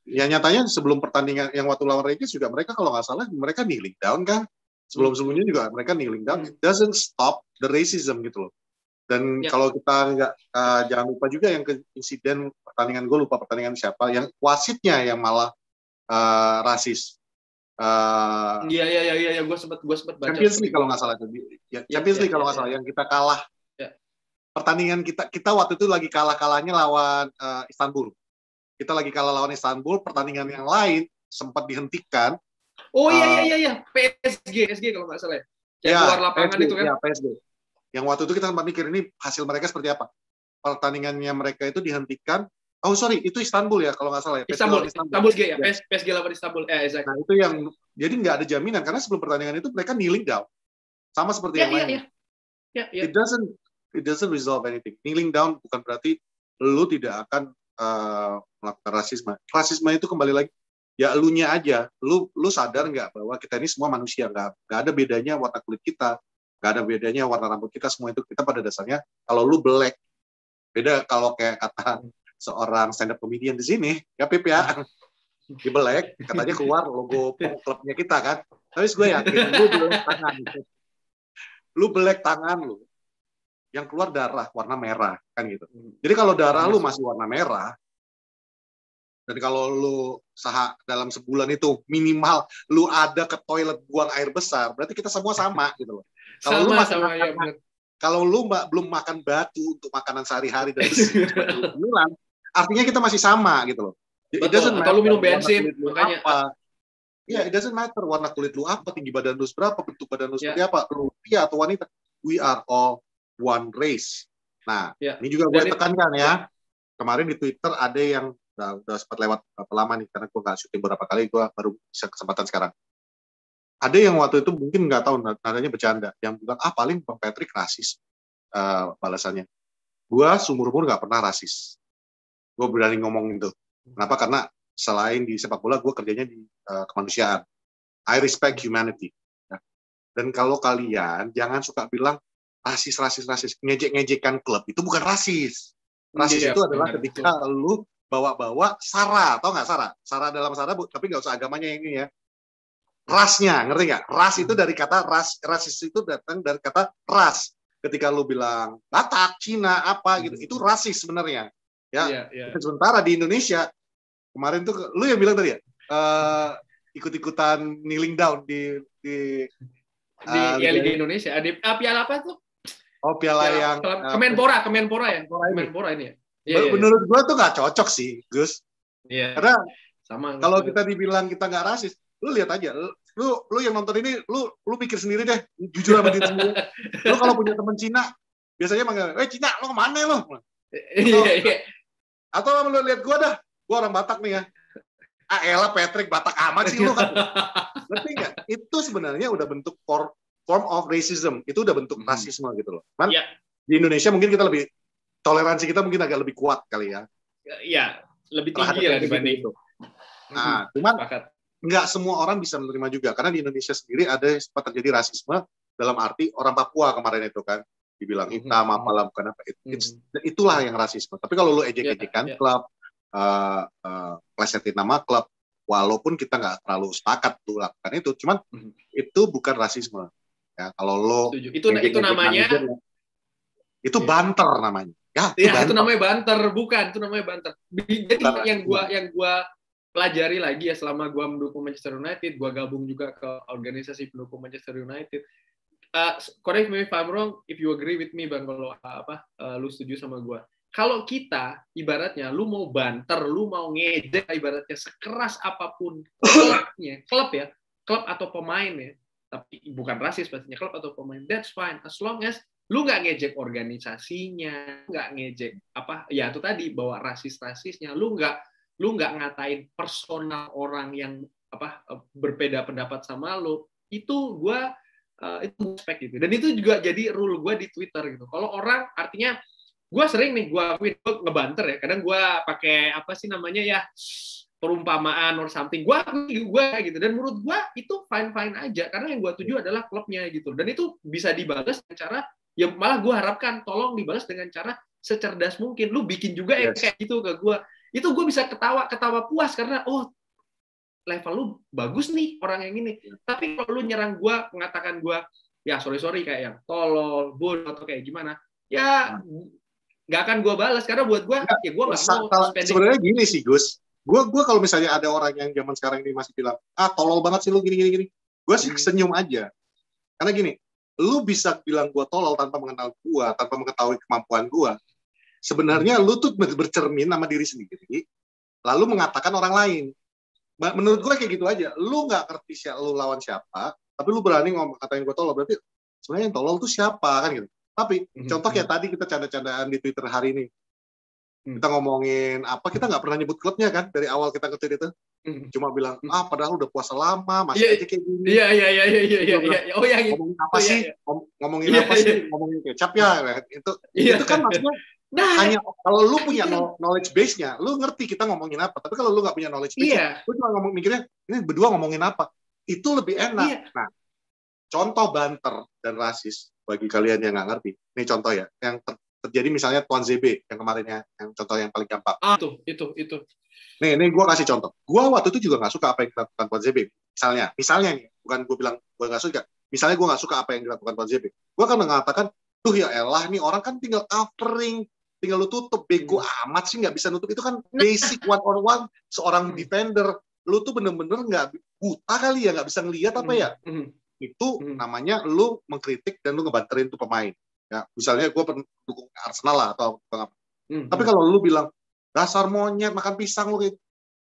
ya nyatanya sebelum pertandingan yang waktu lawan Rangers juga mereka kalau nggak salah mereka kneeling down kan. Sebelum-sebelumnya juga mereka kneeling down. It doesn't stop the racism gitu loh. Dan kalau kita nggak jangan lupa juga yang insiden pertandingan, gue lupa pertandingan siapa, yang wasitnya yang malah rasis. Iya, gue sempat baca. Champions League kalau nggak salah itu. Champions League kalau nggak salah yang kita kalah. Pertandingan kita waktu itu lagi kalah-kalahnya lawan Istanbul. Kita lagi kalah lawan Istanbul, pertandingan yang lain sempat dihentikan. Oh iya. PSG kalau nggak salah. Yang keluar lapangan PSG, itu kan. Ya, PSG. Yang waktu itu kita sempat mikir ini hasil mereka seperti apa. Pertandingannya mereka itu dihentikan. Oh sorry, itu Istanbul ya kalau nggak salah ya. Istanbul ya. PSG lawan Istanbul. Exactly. Nah itu yang jadi nggak ada jaminan karena sebelum pertandingan itu mereka kneeling down, sama seperti yang lain. It doesn't resolve anything. Kneeling down bukan berarti lu tidak akan melakukan rasisme. Rasisme itu kembali lagi ya elunya aja. Lu sadar nggak bahwa kita ini semua manusia, nggak ada bedanya warna kulit kita, nggak ada bedanya warna rambut kita, semua itu kita pada dasarnya. Kalau lu black, beda kalau kayak kata seorang stand up comedian di sini, ya Pip ya, di black, katanya keluar logo klubnya kita kan. Tapi gue yakin, lu black tangan lu, yang keluar darah warna merah kan gitu. Jadi kalau darah lu masih warna merah, dan kalau lu dalam sebulan itu minimal lu ada ke toilet buang air besar, berarti kita semua sama gitu loh. Kalau lu belum makan batu untuk makanan sehari-hari dan besi bulan, artinya kita masih sama gitu loh. Betul, atau lu minum bensin, makanya. It doesn't matter warna kulit lu apa, tinggi badan lu berapa, bentuk badan lu seperti apa, lu pria atau wanita. We are all one race. Nah, ini juga gue tekankan ya. Kemarin di Twitter ada yang udah sempat lewat berapa lama nih, karena gue nggak syuting beberapa kali, gue baru bisa kesempatan sekarang. Ada yang waktu itu mungkin nggak tahu, nadanya bercanda, yang bilang, paling Bang Patrick rasis. Balasannya. Gue seumur-umur nggak pernah rasis. Gue berani ngomong itu. Kenapa? Karena selain di sepak bola, gue kerjanya di kemanusiaan. I respect humanity. Ya. Dan kalau kalian jangan suka bilang rasis, ngejek-ngejekan klub, itu bukan rasis. Rasis itu adalah ketika lu bawa-bawa sara, tau nggak sara? Sara dalam sara, tapi nggak usah agamanya yang ini ya. Rasnya, ngerti nggak? Ras itu dari kata rasis itu datang dari kata ras. Ketika lu bilang Batak, Cina, apa gitu, itu rasis sebenarnya. Ya. Sementara di Indonesia kemarin tuh lu yang bilang tadi ya, ikut-ikutan kneeling down di Liga Indonesia. Ada piala apa tuh? Oh, piala yang Kemenpora ini ya. Menurut gua tuh nggak cocok sih, Gus. Iya. Karena sama. Kalau kita dibilang kita nggak rasis, lu lihat aja, lu yang nonton ini, lu pikir sendiri deh, jujur sama diri sendiri. Lu kalau punya teman Cina, biasanya manggil, Cina, lu kemana lu? Iya. Atau lu lihat gua dah, gua orang Batak nih ya. Elah Patrick, Batak amat sih lu kan. Ngerti nggak? Itu sebenarnya udah bentuk form of racism, itu udah bentuk rasisme gitu loh. Man, di Indonesia mungkin kita lebih, toleransi kita mungkin agak lebih kuat kali ya. Iya, lebih tinggi lah dibanding itu. Nah, cuman nggak semua orang bisa menerima juga, karena di Indonesia sendiri ada sempat terjadi rasisme dalam arti orang Papua kemarin itu kan dibilang hitam apalah bukan apa, itulah yang rasisme. Tapi kalau lu ejek-ejekan klub, plesetin nama klub, walaupun kita nggak terlalu sepakat tuh lakukan itu, cuman itu bukan rasisme. Ya, kalau lo itu namanya itu banter namanya. Itu namanya banter, bukan, itu namanya banter. Jadi yang gua pelajari lagi ya selama gua mendukung Manchester United, gua gabung juga ke organisasi pendukung Manchester United. Correct me if I'm wrong, if you agree with me Bang, kalau lu setuju sama gua. Kalau kita ibaratnya lu mau banter, lu mau ngejek ibaratnya sekeras apapun klub atau pemain ya, tapi bukan rasis pastinya, klub atau pemain, that's fine as long as lu nggak ngejek organisasinya, nggak ngejek ya itu tadi bawa rasisnya, lu nggak ngatain personal orang yang berbeda pendapat sama lu, itu gua itu respect gitu. Dan itu juga jadi rule gua di Twitter gitu. Kalau orang, artinya gua sering nih gua ngebanter ya, kadang gua pakai perumpamaan or something, gua gitu, dan menurut gua itu fine aja karena yang gua tuju adalah klubnya gitu, dan itu bisa dibalas dengan cara ya malah gue harapkan tolong dibalas dengan cara secerdas mungkin. Lu bikin juga kayak gitu ke gue. Itu gue bisa ketawa puas karena level lu bagus nih orang yang ini. Tapi kalau lu nyerang gue, mengatakan gue ya sorry kayak yang tolol, bodoh atau kayak gimana, ya nggak akan gue balas karena buat gue ya gue nggak mau spending. Sebenarnya gini sih Gus, gue kalau misalnya ada orang yang zaman sekarang ini masih bilang tolol banget sih lu gini, gue sih senyum aja. Karena gini, lu bisa bilang gue tolol tanpa mengenal gue, tanpa mengetahui kemampuan gue. Sebenarnya lu tuh bercermin sama diri sendiri, lalu mengatakan orang lain. Menurut gue kayak gitu aja. Lu nggak ngerti lu lawan siapa, tapi lu berani ngatain gue tolol, berarti sebenarnya yang tolol tuh siapa kan gitu. Tapi contoh kayak tadi kita canda-candaan di Twitter hari ini, kita ngomongin apa, kita nggak pernah nyebut klubnya kan dari awal kita nge-tweet itu, cuma bilang padahal udah puasa lama masih aja kayak gini. Iya. Oh yang ngomongin apa sih? Ngomongin apa sih? Ngomongin kecap ya. Itu kan maksudnya hanya kalau lu punya knowledge base-nya, lu ngerti kita ngomongin apa. Tapi kalau lu nggak punya knowledge base-nya, lu cuma mikirnya ini berdua ngomongin apa. Itu lebih enak. Nah, contoh banter dan rasis bagi kalian yang nggak ngerti. Ini contoh ya, yang terjadi misalnya Tuan ZB yang kemarinnya, yang contoh yang paling gampang. Itu. Nih gue kasih contoh. Gue waktu itu juga nggak suka apa yang dilakukan Tuan ZB. Misalnya nih, bukan gue bilang gue nggak suka. Misalnya gue nggak suka apa yang dilakukan Tuan ZB. Gue akan mengatakan, tuh ya elah nih orang kan tinggal covering, tinggal lu tutup, bego amat sih nggak bisa nutup. Itu kan basic one on one seorang defender. Lu tuh bener-bener nggak buta kali ya, nggak bisa ngelihat apa ya. Itu namanya lu mengkritik dan lu ngebanterin tuh pemain. Ya, misalnya gue pendukung Arsenal lah atau apa. Tapi kalau lu bilang dasar monyet makan pisang lu,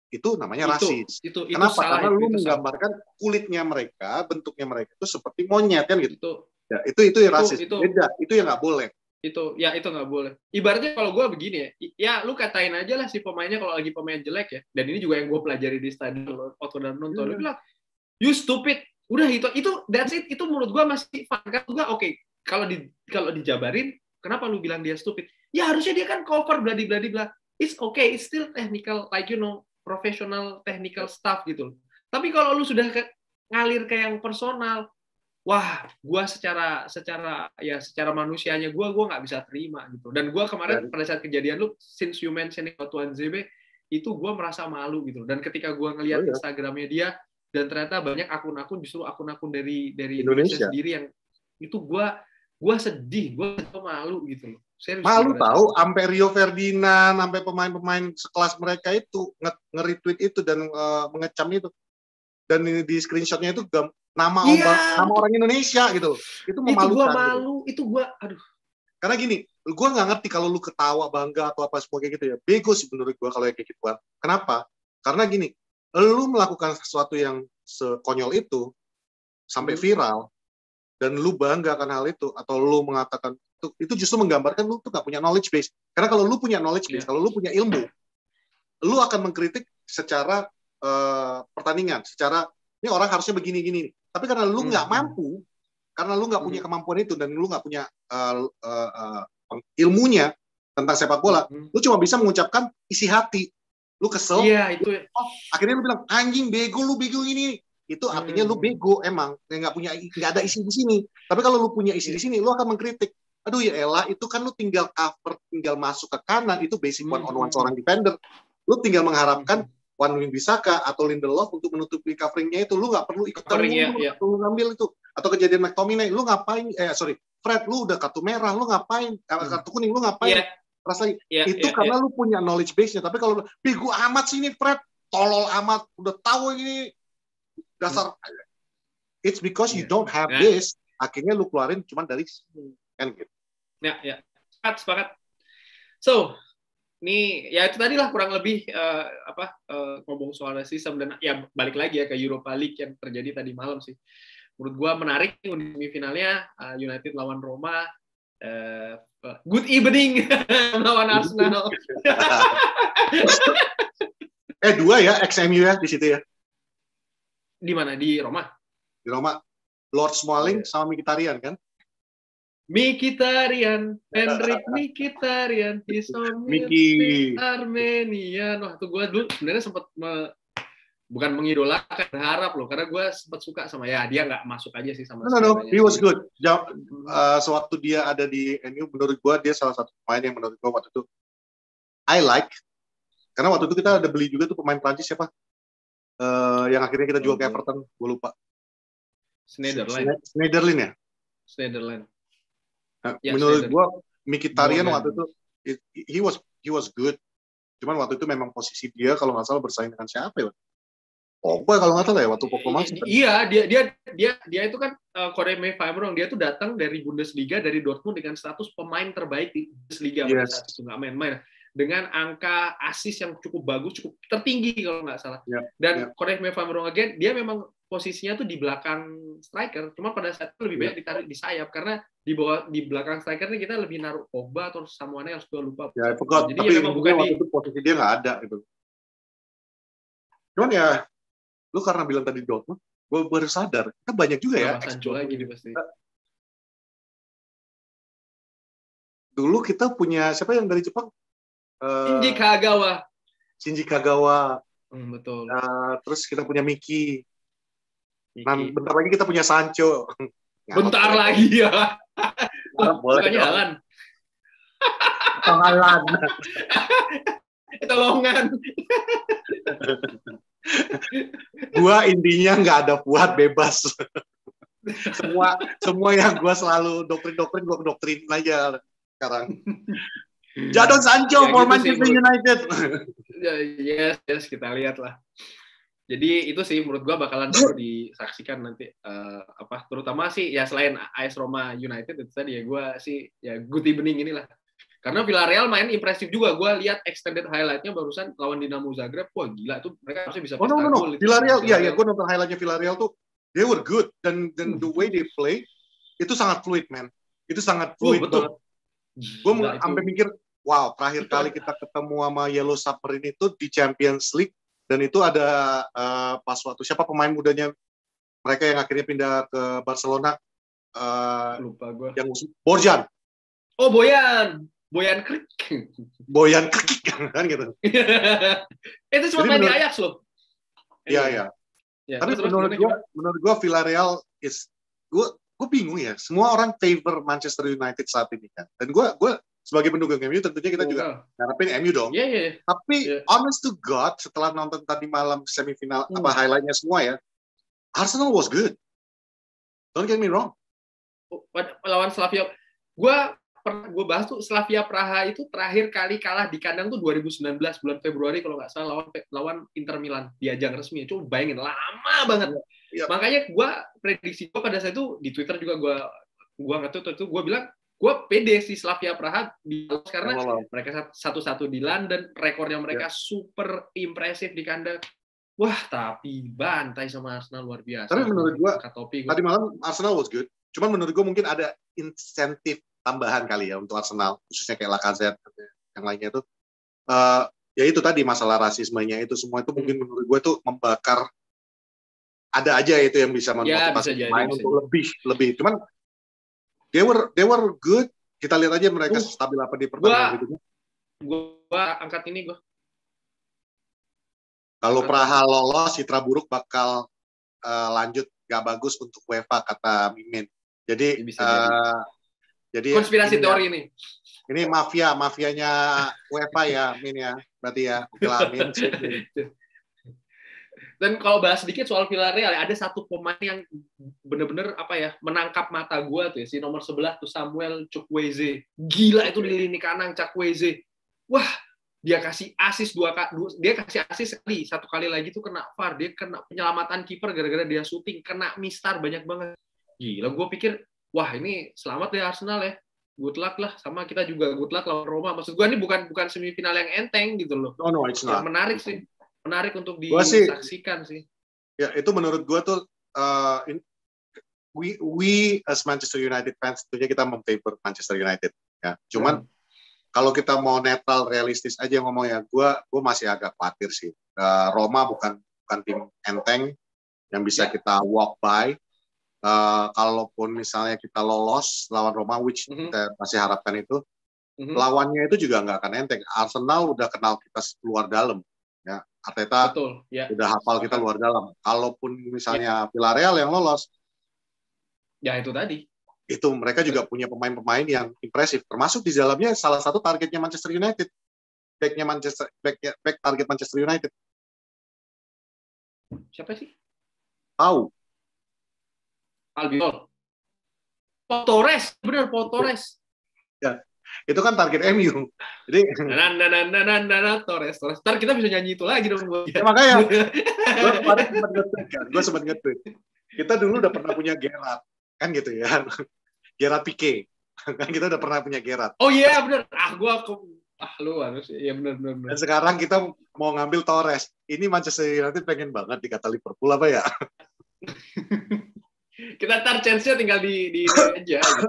itu namanya rasis. Kenapa? Karena lu menggambarkan kulitnya mereka, bentuknya mereka itu seperti monyet kan gitu. Ya, itu rasis. Beda. Itu yang nggak boleh. Itu nggak boleh. Ibaratnya kalau gue begini ya lu katain aja lah si pemainnya kalau lagi pemain jelek ya. Dan ini juga yang gue pelajari di stadion waktu dan nonton. Lu bilang, you stupid. Udah itu that's it. Itu menurut gue masih fun kan. Oke. Kalau dijabarin, kenapa lu bilang dia stupid? Ya harusnya dia kan cover bla. It's okay. It's still technical, like professional technical stuff gitu. Tapi kalau lu sudah ngalir ke yang personal, wah, gue secara manusianya gue nggak bisa terima gitu. Dan gue kemarin pada saat kejadian lu, since you mentioning Tuan ZB, itu gue merasa malu gitu. Dan ketika gue ngelihat Instagramnya dia, dan ternyata banyak akun-akun justru akun-akun dari Indonesia sendiri yang itu gue sedih, gue malu gitu loh. Serius, malu tahu, sampai Rio Ferdinand, sampai pemain-pemain sekelas mereka itu nge-retweet itu dan mengecam itu. Dan di screenshotnya itu nama orang Indonesia gitu. Itu memalukan. Itu gue aduh. Karena gini, gue nggak ngerti kalau lu ketawa bangga atau apa semua kayak gitu ya. Bego sih menurut gue kalau kayak gituan. Kenapa? Karena gini, lu melakukan sesuatu yang sekonyol itu sampai viral dan lu bangga akan hal itu atau lu mengatakan itu justru menggambarkan lu tuh nggak punya knowledge base. Karena kalau lu punya knowledge base, kalau lu punya ilmu, lu akan mengkritik secara pertandingan, secara ini orang harusnya begini-gini. Tapi karena lu nggak mampu, karena lu nggak punya kemampuan itu dan lu nggak punya ilmunya tentang sepak bola, lu cuma bisa mengucapkan isi hati. Lu kesel, akhirnya lu bilang anjing bego lu bego ini. Itu artinya lu bego emang, nggak ada isi di sini. Tapi kalau lu punya isi di sini, lu akan mengkritik. Aduh ya elah, itu kan lu tinggal cover, tinggal masuk ke kanan, itu basic one on one seorang defender. Lu tinggal mengharapkan Wan-Bissaka atau Lindelof untuk menutupi coveringnya itu, lu nggak perlu ikutan lu ngambil itu. Atau kejadian McTominay, lu ngapain? Fred, lu udah kartu merah, lu ngapain? Kartu kuning, lu ngapain? Itu karena lu punya knowledge base-nya. Tapi kalau bego amat sih ini Fred, tolol amat, udah tahu ini dasar. It's because you don't have this. Akhirnya lu keluarin cuma dari sini. Kan gitu. Ya. Sepakat. So, ini ya itu tadi lah kurang lebih ngomong soal racism dan ya balik lagi ya ke Europa League yang terjadi tadi malam sih. Menurut gua menarik di semifinalnya United lawan Roma, good evening lawan Arsenal. 2 ya XMU ya di situ ya. Di mana? Di Roma. Di Roma. Lord Smalling sama Mkhitaryan kan? Mkhitaryan, Henrik Mkhitaryan, he's on Miki Armenian. Wah, tuh gue dulu sebenarnya sempat bukan mengidolakan, berharap loh, karena gue sempat suka sama dia nggak masuk aja sih sama No, he was sih. good. Sewaktu dia ada di MU, menurut gue dia salah satu pemain yang menurut gue waktu itu I like, karena waktu itu kita ada beli juga tuh pemain Prancis siapa? Yang akhirnya kita jual ke Everton, gue lupa. Schneiderlin ya? Schneiderlin. Ya, menurut gue Mkhitaryan waktu itu he was good. Cuman waktu itu memang posisi dia kalau nggak salah bersaing dengan siapa ya? Pogba kalau nggak salah ya waktu Pogba masuk. Iya, dia itu kan Corey Fairmont, dia tuh datang dari Bundesliga, dari Dortmund dengan status pemain terbaik di Bundesliga pada saat itu, nggak main-main, dengan angka assist yang cukup bagus, cukup tertinggi kalau nggak salah. Dan Corey Fairmont dia memang posisinya tuh di belakang striker, cuma pada saat itu lebih banyak ditarik di sayap, karena di belakang striker nih kita lebih naruh Pogba atau Samuane yang sudah lupa. Ya, jadi tapi memang bukan waktu itu posisi dia nggak ada gitu. Cuman ya, lu karena bilang tadi Dortmund, gue baru sadar, kita banyak juga ya. Sancho lagi nih pasti. Dulu kita punya siapa yang dari Jepang? Shinji Kagawa. Betul. Terus kita punya Miki. Nah, bentar lagi kita punya Sancho. Bentar lagi ya. Bukannya Halan. Halan. Tolongan. Gua intinya nggak ada buat bebas. semua yang gua selalu doktrin gua doktrin aja sekarang. Jadon Sancho for Manchester United. Yes, kita lihat lah. Jadi itu sih menurut gua bakalan perlu disaksikan nanti terutama sih ya selain AS Roma United itu tadi ya gua sih ya good evening inilah. Karena Villarreal main impresif juga. Gua lihat extended highlight-nya barusan lawan Dinamo Zagreb. Wah gila tuh mereka harusnya bisa gol. Villarreal ya gua nonton highlight-nya Villarreal tuh they were good dan the way they play itu sangat fluid man. Itu sangat fluid banget. Gua sampai mikir wow, terakhir kali kita ketemu sama Yellow Submarine itu di Champions League. Dan itu ada pas waktu siapa pemain mudanya mereka yang akhirnya pindah ke Barcelona. Lupa gue. Yang Borjan. Oh Boyan Krik kan gitu. Itu cuma main di Ajax loh. Iya. Tapi menurut gue Villarreal gue bingung ya. Semua orang favor Manchester United saat ini kan. Dan gue sebagai pendukung MU tentunya kita juga ngarepin MU dong. Tapi honest to God setelah nonton tadi malam semifinal highlightnya semua ya, Arsenal was good. Don't get me wrong. Lawan Slavia, gue bahas tuh Slavia Praha itu terakhir kali kalah di kandang tuh 2019 bulan Februari kalau nggak salah lawan Inter Milan di ajang resmi. Coba bayangin lama banget. Makanya gue prediksi gue pada saat itu di Twitter juga gue nge-tweet itu gue bilang gue pede si Slavia Praha karena mereka satu-satu di London, rekornya mereka super impresif di kandang. Wah, tapi bantai sama Arsenal luar biasa. Tapi menurut gue, tadi malam Arsenal was good. Cuman menurut gue mungkin ada insentif tambahan kali ya untuk Arsenal, khususnya kayak Lacazette yang lainnya tuh. Ya itu tadi masalah rasismenya itu semua itu mungkin menurut gue tuh membakar. Ada aja itu yang bisa memotivasi pemain untuk lebih. Cuman They were good. Kita lihat aja mereka stabil apa di pertandingan berikutnya. Gua angkat ini gua. Kalau Praha lolos, citra buruk bakal lanjut gak bagus untuk UEFA kata Mimin. Jadi konspirasi teori ini. Ini mafianya UEFA ya, Min ya. Berarti ya, oke lah Min. Dan kalau bahas sedikit soal Villarreal, ada satu pemain yang benar-benar menangkap mata gue tuh ya, si nomor 11 tuh Samuel Chukwueze. Gila itu di lini kanan Chukwueze. Wah, dia kasih assist sekali, satu kali lagi tuh kena VAR, dia kena penyelamatan kiper gara-gara dia syuting, kena mistar banyak banget. Gila, gue pikir wah ini selamat deh Arsenal ya. Good luck lah, sama kita juga good luck lawan Roma. Maksud gue ini bukan semifinal yang enteng gitu loh. No, it's not. Yang menarik untuk disaksikan sih. Ya itu menurut gue tuh we as Manchester United fans tentunya kita memfavor Manchester United ya. Cuman kalau kita mau netral realistis aja ngomongnya, gue masih agak khawatir sih. Roma bukan tim enteng yang bisa kita walk by. Kalaupun misalnya kita lolos lawan Roma, which kita masih harapkan itu, lawannya itu juga nggak akan enteng. Arsenal udah kenal kita luar dalam. Ya, Arteta Betul, ya. udah hafal kita luar dalam. Kalaupun misalnya Villarreal yang lolos, ya itu tadi. Itu mereka juga punya pemain-pemain yang impresif. Termasuk di dalamnya salah satu targetnya Manchester United. Back target Manchester United. Siapa sih? Tahu. Albiol. Pau Torres, benar Pau Torres. Ya, itu kan target MU. Jadi Torres. Ntar kita bisa nyanyi itu lagi dong. Ya, makanya gue kemarin sempat nge-tweet. Kita dulu udah pernah punya Gerrard, kan gitu ya. Gerrard Pique. Kan kita udah pernah punya Gerrard. Oh iya, benar. Lu harus. Iya benar. Dan sekarang kita mau ngambil Torres. Ini Manchester United pengen banget dikata Liverpool apa ya? Kita ntar chance-nya tinggal di aja gitu.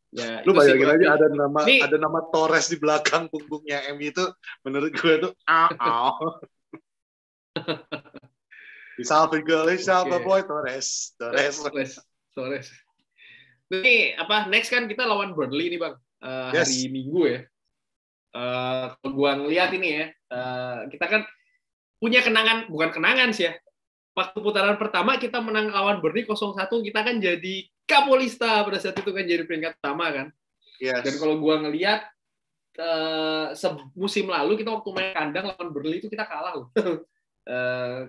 Ya, lu bayangin aja ada nama Torres di belakang punggungnya MU itu, menurut gue itu bisa boy Torres. Ini apa next kan kita lawan Burnley nih Bang, hari Minggu ya. Kalau gua ngeliat ini ya, kita kan punya bukan kenangan sih ya. Waktu putaran pertama kita menang lawan Burnley 0-1, kita kan jadi Kapolista pada saat itu kan jadi peringkat pertama kan. Yes. Dan kalau gua ngelihat musim lalu kita waktu main kandang lawan Burnley itu kita kalah loh.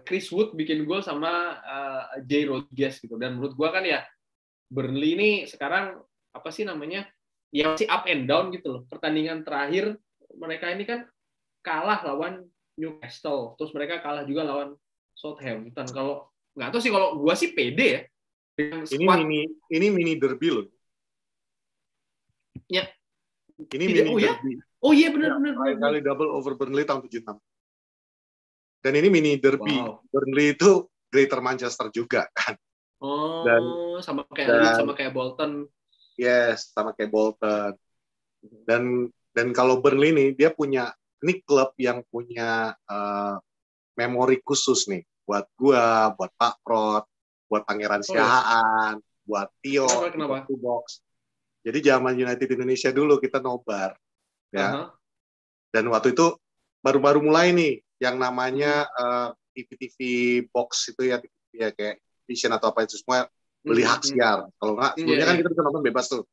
Chris Wood bikin gol sama Jay Rodriguez gitu. Dan menurut gua kan ya Burnley ini sekarang apa sih namanya? Ya masih up and down gitu loh. Pertandingan terakhir mereka ini kan kalah lawan Newcastle, terus mereka kalah juga lawan Southampton. Kalau nggak tahu sih, kalau gua sih pede ya. Ini mini derby loh. Ya. Ini mini derby. Oh iya benar. Kali double over Burnley tahun 76. Dan ini mini derby. Wow. Burnley itu Greater Manchester juga kan. Oh, sama kayak Bolton. Yes, sama kayak Bolton. Dan kalau Burnley ini dia punya klub yang punya memori khusus nih buat gua, buat Pak Prot, buat Pangeran Siahaan, buat Tio, buat Box. Jadi zaman United Indonesia dulu kita nobar, ya. Dan waktu itu baru-baru mulai nih yang namanya TV box itu ya kayak Vision atau apa itu semua beli hak siar. Kalau nggak sebelumnya kan kita bisa nonton bebas tuh.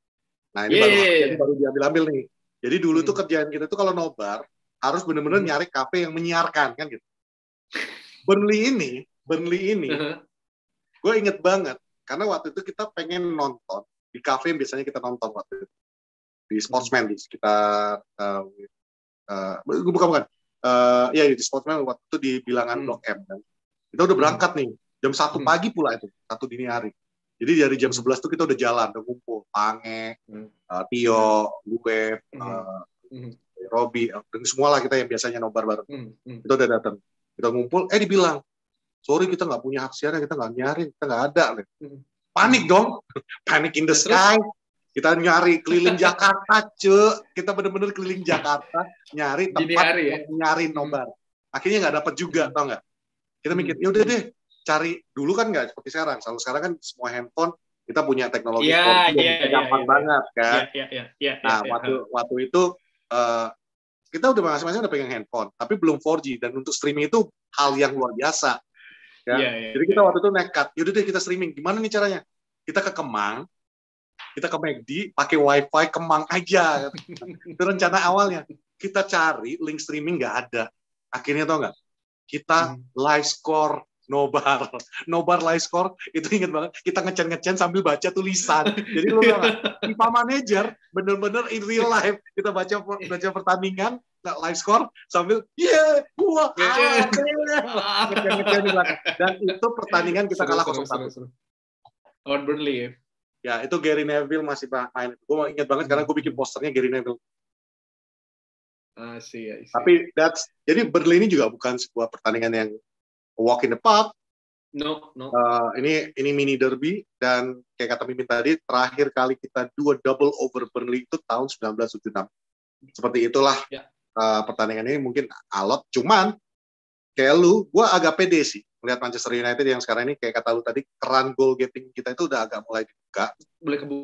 Nah ini baru diambil nih. Jadi dulu tuh kerjaan kita tuh kalau nobar harus benar-benar nyari kafe yang menyiarkan kan gitu. Burnley ini, gue inget banget karena waktu itu kita pengen nonton di kafe yang biasanya kita nonton waktu itu di Sportsman di sekitar bukan ya di Sportsman waktu itu di bilangan Blok M kan. Kita udah berangkat nih jam 1 pagi pula itu 1 dini hari. Jadi dari jam 11 tuh kita udah jalan, udah ngumpul Pange, Tio, gue, Robi, dan semua lah kita yang biasanya nobar bareng. Kita udah datang, kita ngumpul, dibilang, sorry kita nggak punya hak siarnya, kita nggak nyarin, kita nggak ada. Panik dong, panic in the sky. Kita nyari keliling Jakarta, kita bener-bener keliling Jakarta, nyari tempat nyari nobar. Akhirnya nggak dapat juga, tau nggak? Kita mikir, yaudah deh, cari dulu kan nggak seperti sekarang. Kalau sekarang kan semua handphone kita punya teknologi gampang banget kan. Nah waktu itu kita udah masing-masing udah pegang handphone, tapi belum 4G dan untuk streaming itu hal yang luar biasa. Ya. Jadi kita waktu itu nekat, yaudah deh kita streaming. Gimana nih caranya? Kita ke Kemang, kita ke McD, pakai WiFi Kemang aja. Itu rencana awalnya. Kita cari link streaming nggak ada. Akhirnya tau nggak? Kita live score nobar live score itu inget banget. Kita ngecen sambil baca tulisan. Jadi lu tau nggak? FIFA Manager bener-bener in real life. Kita baca pertandingan, live score sambil gua ngecen di belakang. Dan itu pertandingan kita kalah 0-1. Lawan Burnley ya. Itu Gary Neville masih main. Gue inget banget karena gue bikin posternya Gary Neville. Tapi jadi Burnley ini juga bukan sebuah pertandingan yang walk in the park. No. Ini mini derby dan kayak kata Mimin tadi, terakhir kali kita double over Burnley itu tahun 1976. Seperti itulah pertandingan ini mungkin alot. Cuman kayak gue agak pede sih melihat Manchester United yang sekarang ini kayak kata lu tadi, keran goal getting kita itu udah agak mulai dibuka.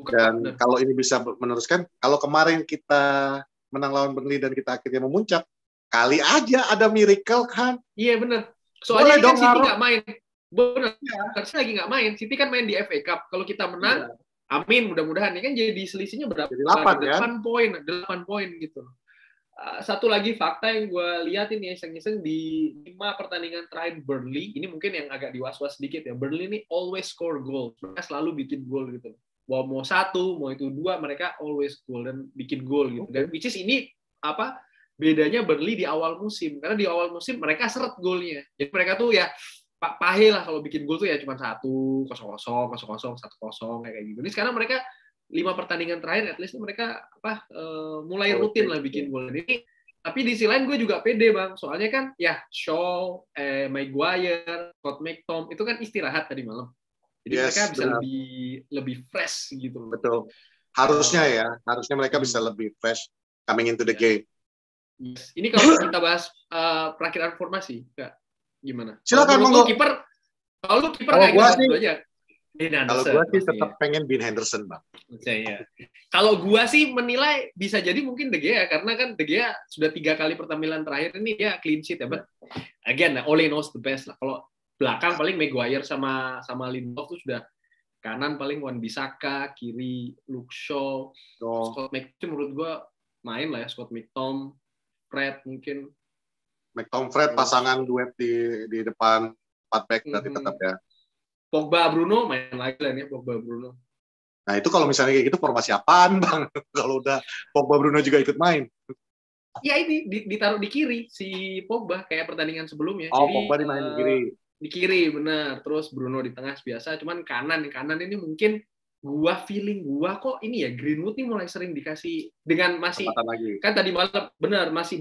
Dan kalau ini bisa meneruskan, kalau kemarin kita menang lawan Burnley dan kita akhirnya memuncak, kali aja ada miracle kan. Iya benar. Soalnya ini kan City nggak main. Benar. Ya. Harusnya lagi nggak main. City kan main di FA Cup. Kalau kita menang, amin mudah-mudahan. Ya kan jadi selisihnya berapa? Jadi 8 poin. 8 poin gitu. Satu lagi fakta yang gue lihat ini iseng-iseng di 5 pertandingan terakhir Burnley, ini mungkin yang agak was-was sedikit ya. Burnley ini always score goal. Mereka selalu bikin gol gitu. Mau 1, mau itu 2, mereka always goal dan bikin gol gitu. Dan which is ini bedanya Burnley di awal musim. Karena di awal musim mereka seret golnya. Jadi mereka tuh ya pahe lah kalau bikin gol tuh ya cuma 1-0, 0-0, 1-0 kayak gitu. Ini sekarang mereka 5 pertandingan terakhir, at least mereka mulai rutin lah bikin gol ini. Tapi di sisi lain gue juga pede bang, soalnya kan ya Shaw, Maguire, Scott McTominay itu kan istirahat tadi malam, jadi mereka bisa lebih fresh gitu. Betul. Harusnya mereka bisa lebih fresh coming into the game. Yes. Ini kalau kita bahas perakhiran formasi, gimana? Silakan monggo. Kalau kiper kayak gitu aja. Kalau gue sih tetap pengen Dean Henderson, Bang. Ya. Kalau gue sih menilai bisa jadi mungkin De Gea, karena kan De Gea sudah 3 kali pertampilan terakhir ini dia clean sheet ya, but again, Ole knows the best lah. Kalau belakang paling Maguire sama Lindelof tuh sudah, kanan paling Wan-Bissaka, kiri Luke Shaw, Scott McTominay menurut gue main lah ya, Scott McTominay, Fred mungkin. McTominay Fred pasangan duet di depan 4 back berarti tetap ya. Pogba Bruno main lagi lah nih, Pogba Bruno. Nah itu kalau misalnya kayak gitu formasi apaan bang? Kalau udah Pogba Bruno juga ikut main. Ya ini ditaruh di kiri si Pogba kayak pertandingan sebelumnya. Oh, jadi, Pogba dimain di kiri. Di kiri benar. Terus Bruno di tengah biasa. Cuman kanan ini mungkin feeling gua kok ini ya Greenwood nih mulai sering dikasih dengan masih kan tadi malam benar masih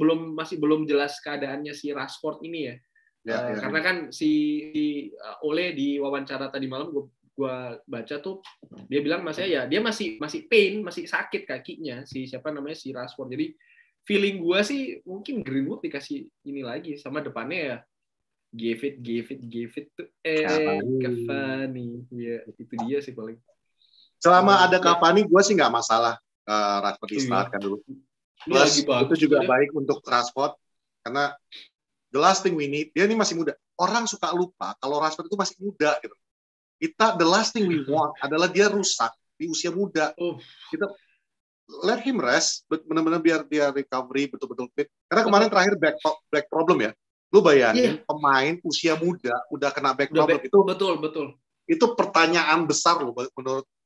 belum jelas keadaannya si Rashford ini ya. Karena kan si Ole di wawancara tadi malam gua baca tuh dia bilang dia masih pain, masih sakit kakinya si Rashford. Jadi feeling gua sih mungkin Greenwood dikasih ini lagi sama depannya ya give it tuh Cavani. Ya itu dia sih paling. Selama ada Cavani gua sih nggak masalah Rashford diistirahatkan dulu. Plus itu juga baik untuk Rashford karena the last thing we need, dia ini masih muda. Orang suka lupa kalau Rashford itu masih muda gitu. The last thing we want adalah dia rusak di usia muda. Kita let him rest, benar-benar biar dia recovery betul-betul fit. Karena kemarin terakhir back problem ya. Lu bayangin pemain usia muda udah kena back problem itu. Betul. Itu pertanyaan besar loh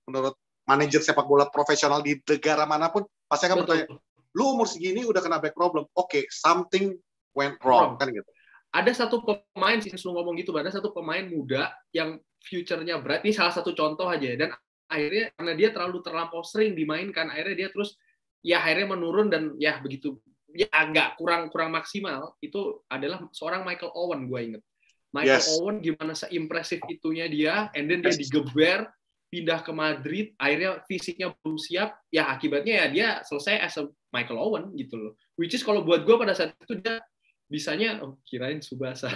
menurut manajer sepak bola profesional di negara manapun pasti akan bertanya, lu umur segini udah kena back problem. Oke, something went wrong kan gitu. Ada satu pemain sih selalu ngomong gitu, ada satu pemain muda yang future-nya bright. Ini salah satu contoh aja dan akhirnya karena dia terlampau sering dimainkan, akhirnya dia terus ya akhirnya menurun dan ya begitu ya agak kurang maksimal. Itu adalah seorang Michael Owen, gue inget. Michael Owen gimana seimpresif itunya dia, and then dia digeber pindah ke Madrid, akhirnya fisiknya belum siap, ya akibatnya ya dia selesai as a Michael Owen gitu loh. Which is kalau buat gue pada saat itu dia bisanya kirain Tsubasa.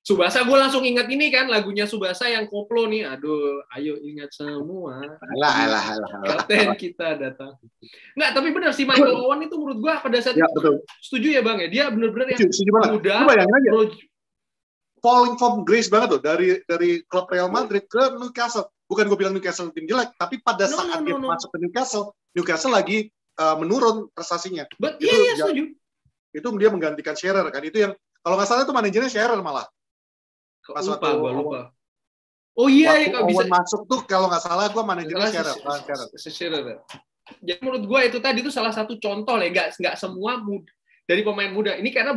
Tsubasa gue langsung ingat ini kan lagunya Tsubasa yang koplo nih. Aduh, ayo ingat semua. Alah. Kapten kita datang. Nggak, tapi benar si Michael Owen itu menurut gue pada saat itu setuju ya Bang ya. Dia benar-benar yang muda. Lu bayangin aja. Falling from grace banget tuh dari klub Real Madrid ke Newcastle. Bukan gue bilang Newcastle tim jelek, tapi pada saat dia masuk ke Newcastle lagi menurun prestasinya. Iya, setuju. Itu dia menggantikan Shearer kan. Itu yang kalau nggak salah itu manajernya Shearer malah. Pas lupa. Oh iya, kalau bisa masuk tuh kalau nggak salah gue manajernya Shearer. Jadi menurut gue itu tadi itu salah satu contoh lah, nggak semua dari pemain muda. Ini karena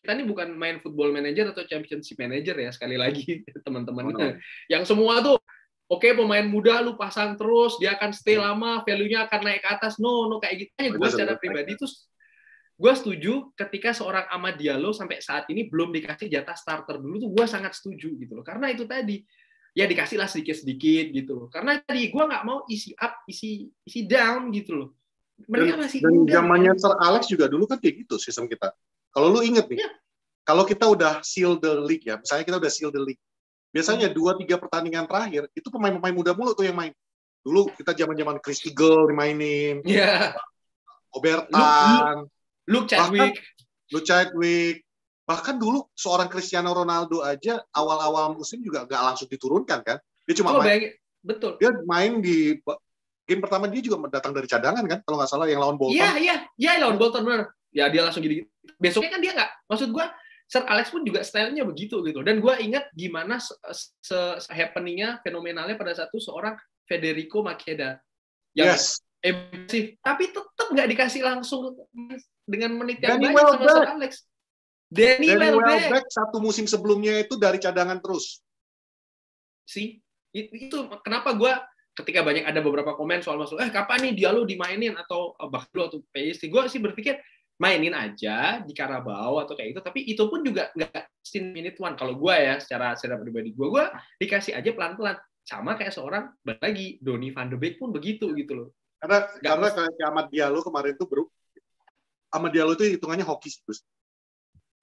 kita ini bukan main football manager atau championship manager ya, sekali lagi teman-teman. Yang semua tuh oke, pemain muda lu pasang terus, dia akan stay lama, value-nya akan naik ke atas. No, kayak gitu aja. Gue secara pribadi tuh, gue setuju ketika seorang Amad Diallo sampai saat ini belum dikasih jatah starter dulu tuh gue sangat setuju gitu loh. Karena itu tadi, ya dikasihlah sedikit-sedikit gitu loh. Karena tadi gue nggak mau isi up, isi down gitu loh. Mereka masih muda. Dan zamannya Sir Alex juga dulu kan kayak gitu sistem kita. Kalau lu inget nih, kalau kita udah seal the league ya, misalnya kita udah seal the league, biasanya 2-3 pertandingan terakhir itu pemain-pemain muda mulu tuh yang main. Dulu kita zaman-zaman Chris Eagle dimainin. Obertan, Luke Chadwick. Bahkan dulu seorang Cristiano Ronaldo aja awal-awal musim juga nggak langsung diturunkan kan. Dia cuma betul. Dia main di game pertama, dia juga datang dari cadangan kan, kalau nggak salah yang lawan Bolton. Iya lawan Bolton benar. Ya dia langsung gini. Besoknya kan dia nggak. Maksud gue, Sir Alex pun juga stylenya begitu gitu. Dan gue ingat gimana happeningnya, fenomenalnya pada satu seorang Federico Macheda yang emosi, tapi tetap nggak dikasih langsung dengan menit yang banyak sama Sir Alex. Danny Welbeck satu musim sebelumnya itu dari cadangan terus. Itu kenapa gue ketika ada beberapa komen soal masuk, kapan nih Diallo dimainin atau Baklo atau PSG, gue sih berpikir mainin aja di Carabao atau kayak itu, tapi itu pun juga nggak minute one. Kalau gue ya secara pribadi gue dikasih aja pelan-pelan, sama kayak seorang lagi Donny van de Beek pun begitu gitu loh. Karena kayak Amad Diallo kemarin tuh Amad Diallo itu hitungannya hoki sih, Gus.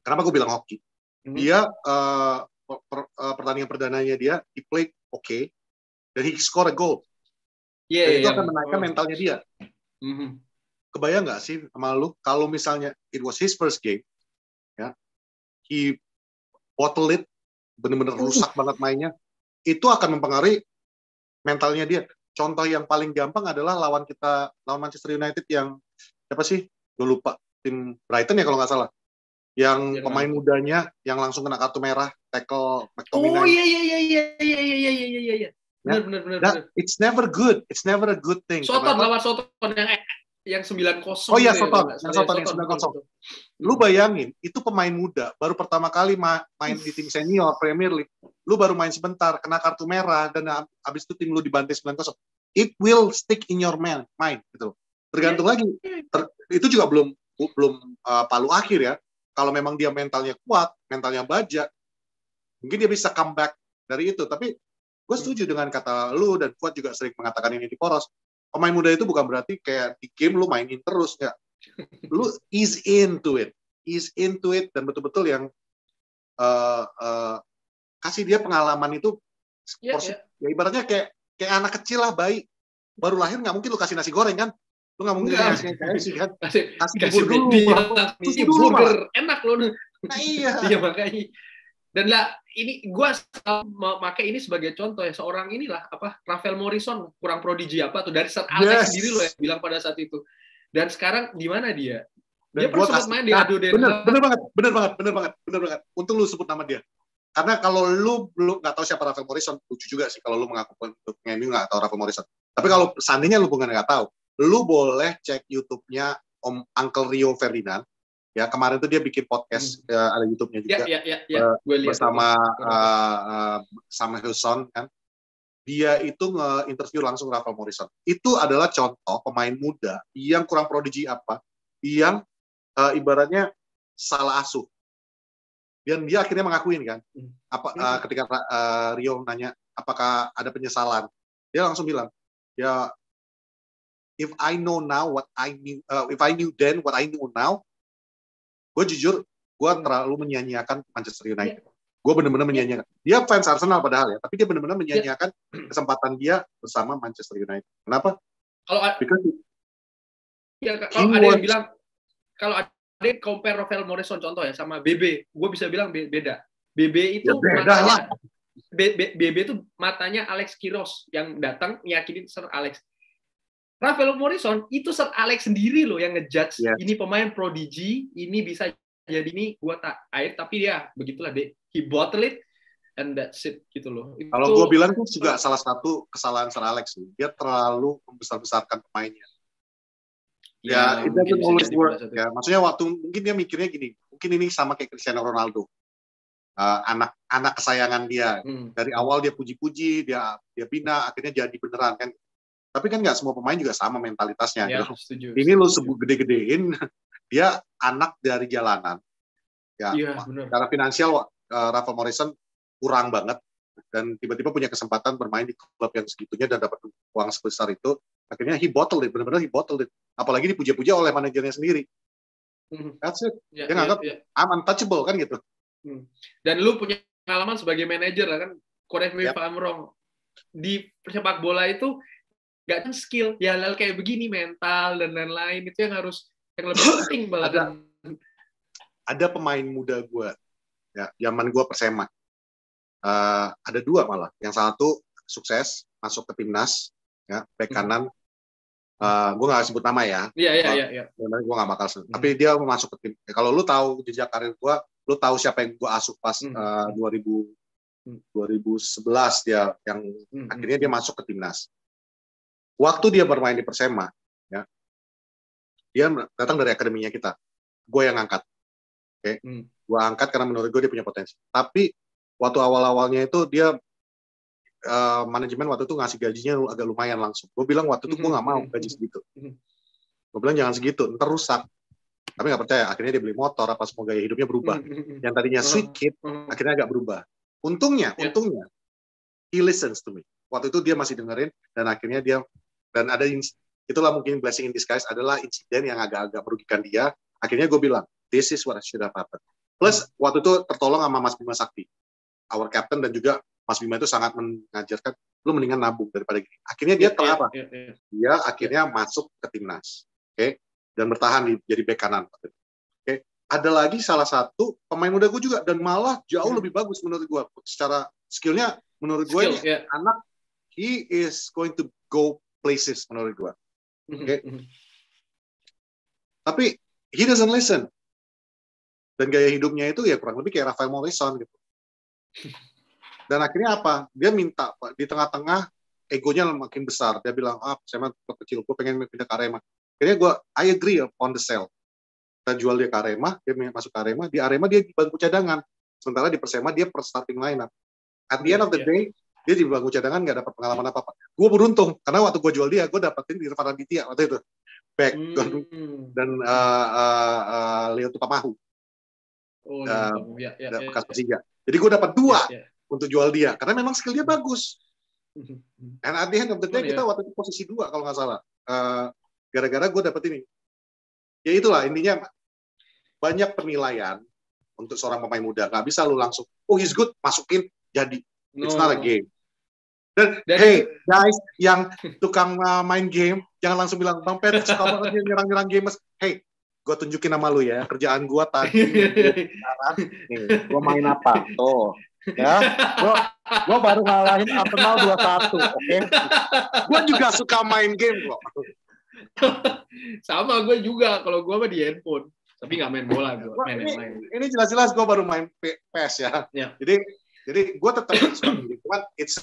Kenapa gue bilang hoki? Dia pertandingan perdananya dia di play oke, dan he score a goal. Dan itu akan menaikkan mentalnya dia. Kebayang nggak sih sama lu kalau misalnya it was his first game, ya, he bottle it, benar-benar rusak banget mainnya, itu akan mempengaruhi mentalnya dia. Contoh yang paling gampang adalah lawan Manchester United yang siapa sih? Gue lupa, tim Brighton ya kalau nggak salah. Yang pemain mudanya yang langsung kena kartu merah, tackle McTominay. Oh iya. Benar. It's never good. It's never a good thing. Soton lawan Soton yang 9-0. Oh iya, Soton yang 9-0. Lu bayangin, itu pemain muda, baru pertama kali main di tim senior Premier League. Lu baru main sebentar, kena kartu merah, dan habis itu tim lu dibantai 9-0. It will stick in your mind, gitu. Tergantung lagi. Itu juga belum palu akhir ya. Kalau memang dia mentalnya kuat, mentalnya baja, mungkin dia bisa comeback dari itu. Tapi gue setuju dengan kata lu, dan Fuad juga sering mengatakan ini di Poros. Pemain muda itu bukan berarti kayak di game lu mainin terus, ya. Lu ease into it, dan betul-betul yang kasih dia pengalaman itu. Ya ibaratnya kayak anak kecil lah, bayi baru lahir, nggak mungkin lu kasih nasi goreng kan. Lu nggak mungkin kasih kan. Kasih kasih burger enak loh. Nah, iya. Iya makanya. Dan lah ini gue memakai ini sebagai contoh ya, seorang inilah Rafael Morrison, kurang prodigi apa tuh dari Sir Alex sendiri loh yang bilang pada saat itu. Dan sekarang di mana dia? Dia pernah sempat main di Ado Den Haag. Bener banget. Untung lu sebut nama dia. Karena kalau lu nggak tahu siapa Rafael Morrison, lucu juga sih kalau lu mengaku untuk MU nggak tahu Rafael Morrison. Tapi kalau seandainya lu bukan nggak tahu, lu boleh cek YouTube-nya Om Uncle Rio Ferdinand. Ya, kemarin tuh dia bikin podcast, ada YouTube-nya juga. Bersama sama Hillson kan. Dia itu nge-interview langsung Rafael Morrison. Itu adalah contoh pemain muda yang kurang prodigi yang ibaratnya salah asuh. Dan dia akhirnya mengakuin kan. Ketika Rio nanya apakah ada penyesalan, dia langsung bilang, ya, if I know now what I knew, if I knew then what I know now, gue jujur, gue terlalu menyanyiakan Manchester United. Gue benar-benar menyanyiakan. Dia fans Arsenal padahal ya, tapi dia benar-benar menyanyiakan kesempatan dia bersama Manchester United. Kenapa? Kalau ada yang bilang, kalau ada yang compare Rafael Morrison contoh ya sama BB, gue bisa bilang beda. BB itu matanya, BB itu matanya Alex Queiroz yang datang meyakini Sir Alex. Rafael Morrison itu Sir Alex sendiri loh yang ngejudge, ini pemain prodigy, ini bisa jadi ini gua tapi ya begitulah deh, he bottle it and that's it gitu loh. Kalau gua bilang itu juga salah satu kesalahan Sir Alex, dia terlalu membesar-besarkan pemainnya. Ya, it doesn't always work. Ya, maksudnya waktu mungkin dia mikirnya gini, mungkin ini sama kayak Cristiano Ronaldo, anak kesayangan dia. Dari awal dia puji-puji, dia bina, akhirnya jadi beneran kan. Tapi kan nggak semua pemain juga sama mentalitasnya. Ya, setuju. Ini lo sebut gede-gedein, dia anak dari jalanan. Ya, secara finansial Rafael Morrison kurang banget, dan tiba-tiba punya kesempatan bermain di klub yang segitunya dan dapat uang sebesar itu. Akhirnya he bottled it, benar-benar he bottled it. Apalagi dipuja-puja oleh manajernya sendiri. That's it. Dia nganggap I'm untouchable kan gitu. Dan lu punya pengalaman sebagai manajer kan, correct me if I'm wrong. Di sepak bola itu nggak kan skill ya, hal kayak begini, mental dan lain-lain itu yang lebih penting malah. Ada pemain muda gue ya, zaman gue Persema, ada 2 malah, yang satu sukses masuk ke timnas ya, bek kanan, gue nggak sebut nama ya, iya. gue nggak bakal sebut, tapi dia masuk ke tim. Kalau lu tahu jejak karir gue, lu tahu siapa yang gue asuh pas 2011 dia yang akhirnya dia masuk ke timnas. Waktu dia bermain di Persema, ya, dia datang dari akademinya kita, gue yang angkat. Oke, gue angkat karena menurut gue dia punya potensi. Tapi waktu awal-awalnya itu dia manajemen waktu itu ngasih gajinya agak lumayan langsung. Gue bilang waktu itu gue nggak mau gaji segitu. Gue bilang jangan segitu, ntar rusak. Tapi nggak percaya. Akhirnya dia beli motor, apa semua gaya hidupnya berubah. Yang tadinya sweet kid, akhirnya agak berubah. Untungnya, he listens to me. Waktu itu dia masih dengerin, dan akhirnya dia, dan ada itulah mungkin blessing in disguise, adalah insiden yang agak-agak merugikan dia. Akhirnya gue bilang, this is what should have happened. Plus, waktu itu tertolong sama Mas Bima Sakti, our captain, dan juga Mas Bima itu sangat mengajarkan, lu mendingan nabung daripada gini. Akhirnya dia kenapa? Dia akhirnya masuk ke timnas, oke, dan bertahan jadi bek kanan. Oke, ada lagi salah satu pemain muda gue juga, dan malah jauh lebih bagus menurut gue. Secara skillnya, menurut gue ini anak, he is going to go places menurut gue. Oke, tapi he doesn't listen. Dan gaya hidupnya itu ya kurang lebih kayak Rafael Morrison gitu. Dan akhirnya apa? Dia minta, Pak, di tengah-tengah egonya makin besar. Dia bilang, saya klub kecil, gue pengen pindah ke Arema. Akhirnya gue, I agree on the sell. Kita jual dia ke Arema, dia masuk ke Arema. Di Arema dia di bangku cadangan. Sementara di Persema dia starting lineup. At the end of the day, dia di bangku cadangan nggak dapat pengalaman apa-apa. Gue beruntung, karena waktu gue jual dia, gue dapetin Irfan Aditya waktu itu. Back, dan Leo Tupamahu. Bekas Persija. Jadi gue dapat 2 untuk jual dia, karena memang skill dia bagus. And at the end of the day, kita waktu itu posisi 2 kalau nggak salah. Gara-gara gue dapet ini. Ya itulah, intinya banyak penilaian untuk seorang pemain muda. Nggak bisa lu langsung, he's good, masukin, jadi. It's not a game. Dan hey, guys, yang tukang main game, jangan langsung bilang, Bang Pet, suka banget dia nyerang-nyerang gamers. Hey, gue tunjukin nama lu ya, kerjaan gue tadi. Gue main apa? Tuh. Ya, gue baru ngalahin Arsenal 2-1, oke? Gue juga suka main game kok. Sama gue juga, kalau gue mah di handphone, tapi nggak main bola. Ini jelas-jelas gue baru main PS ya. Jadi gue tetap suka main game, cuman it's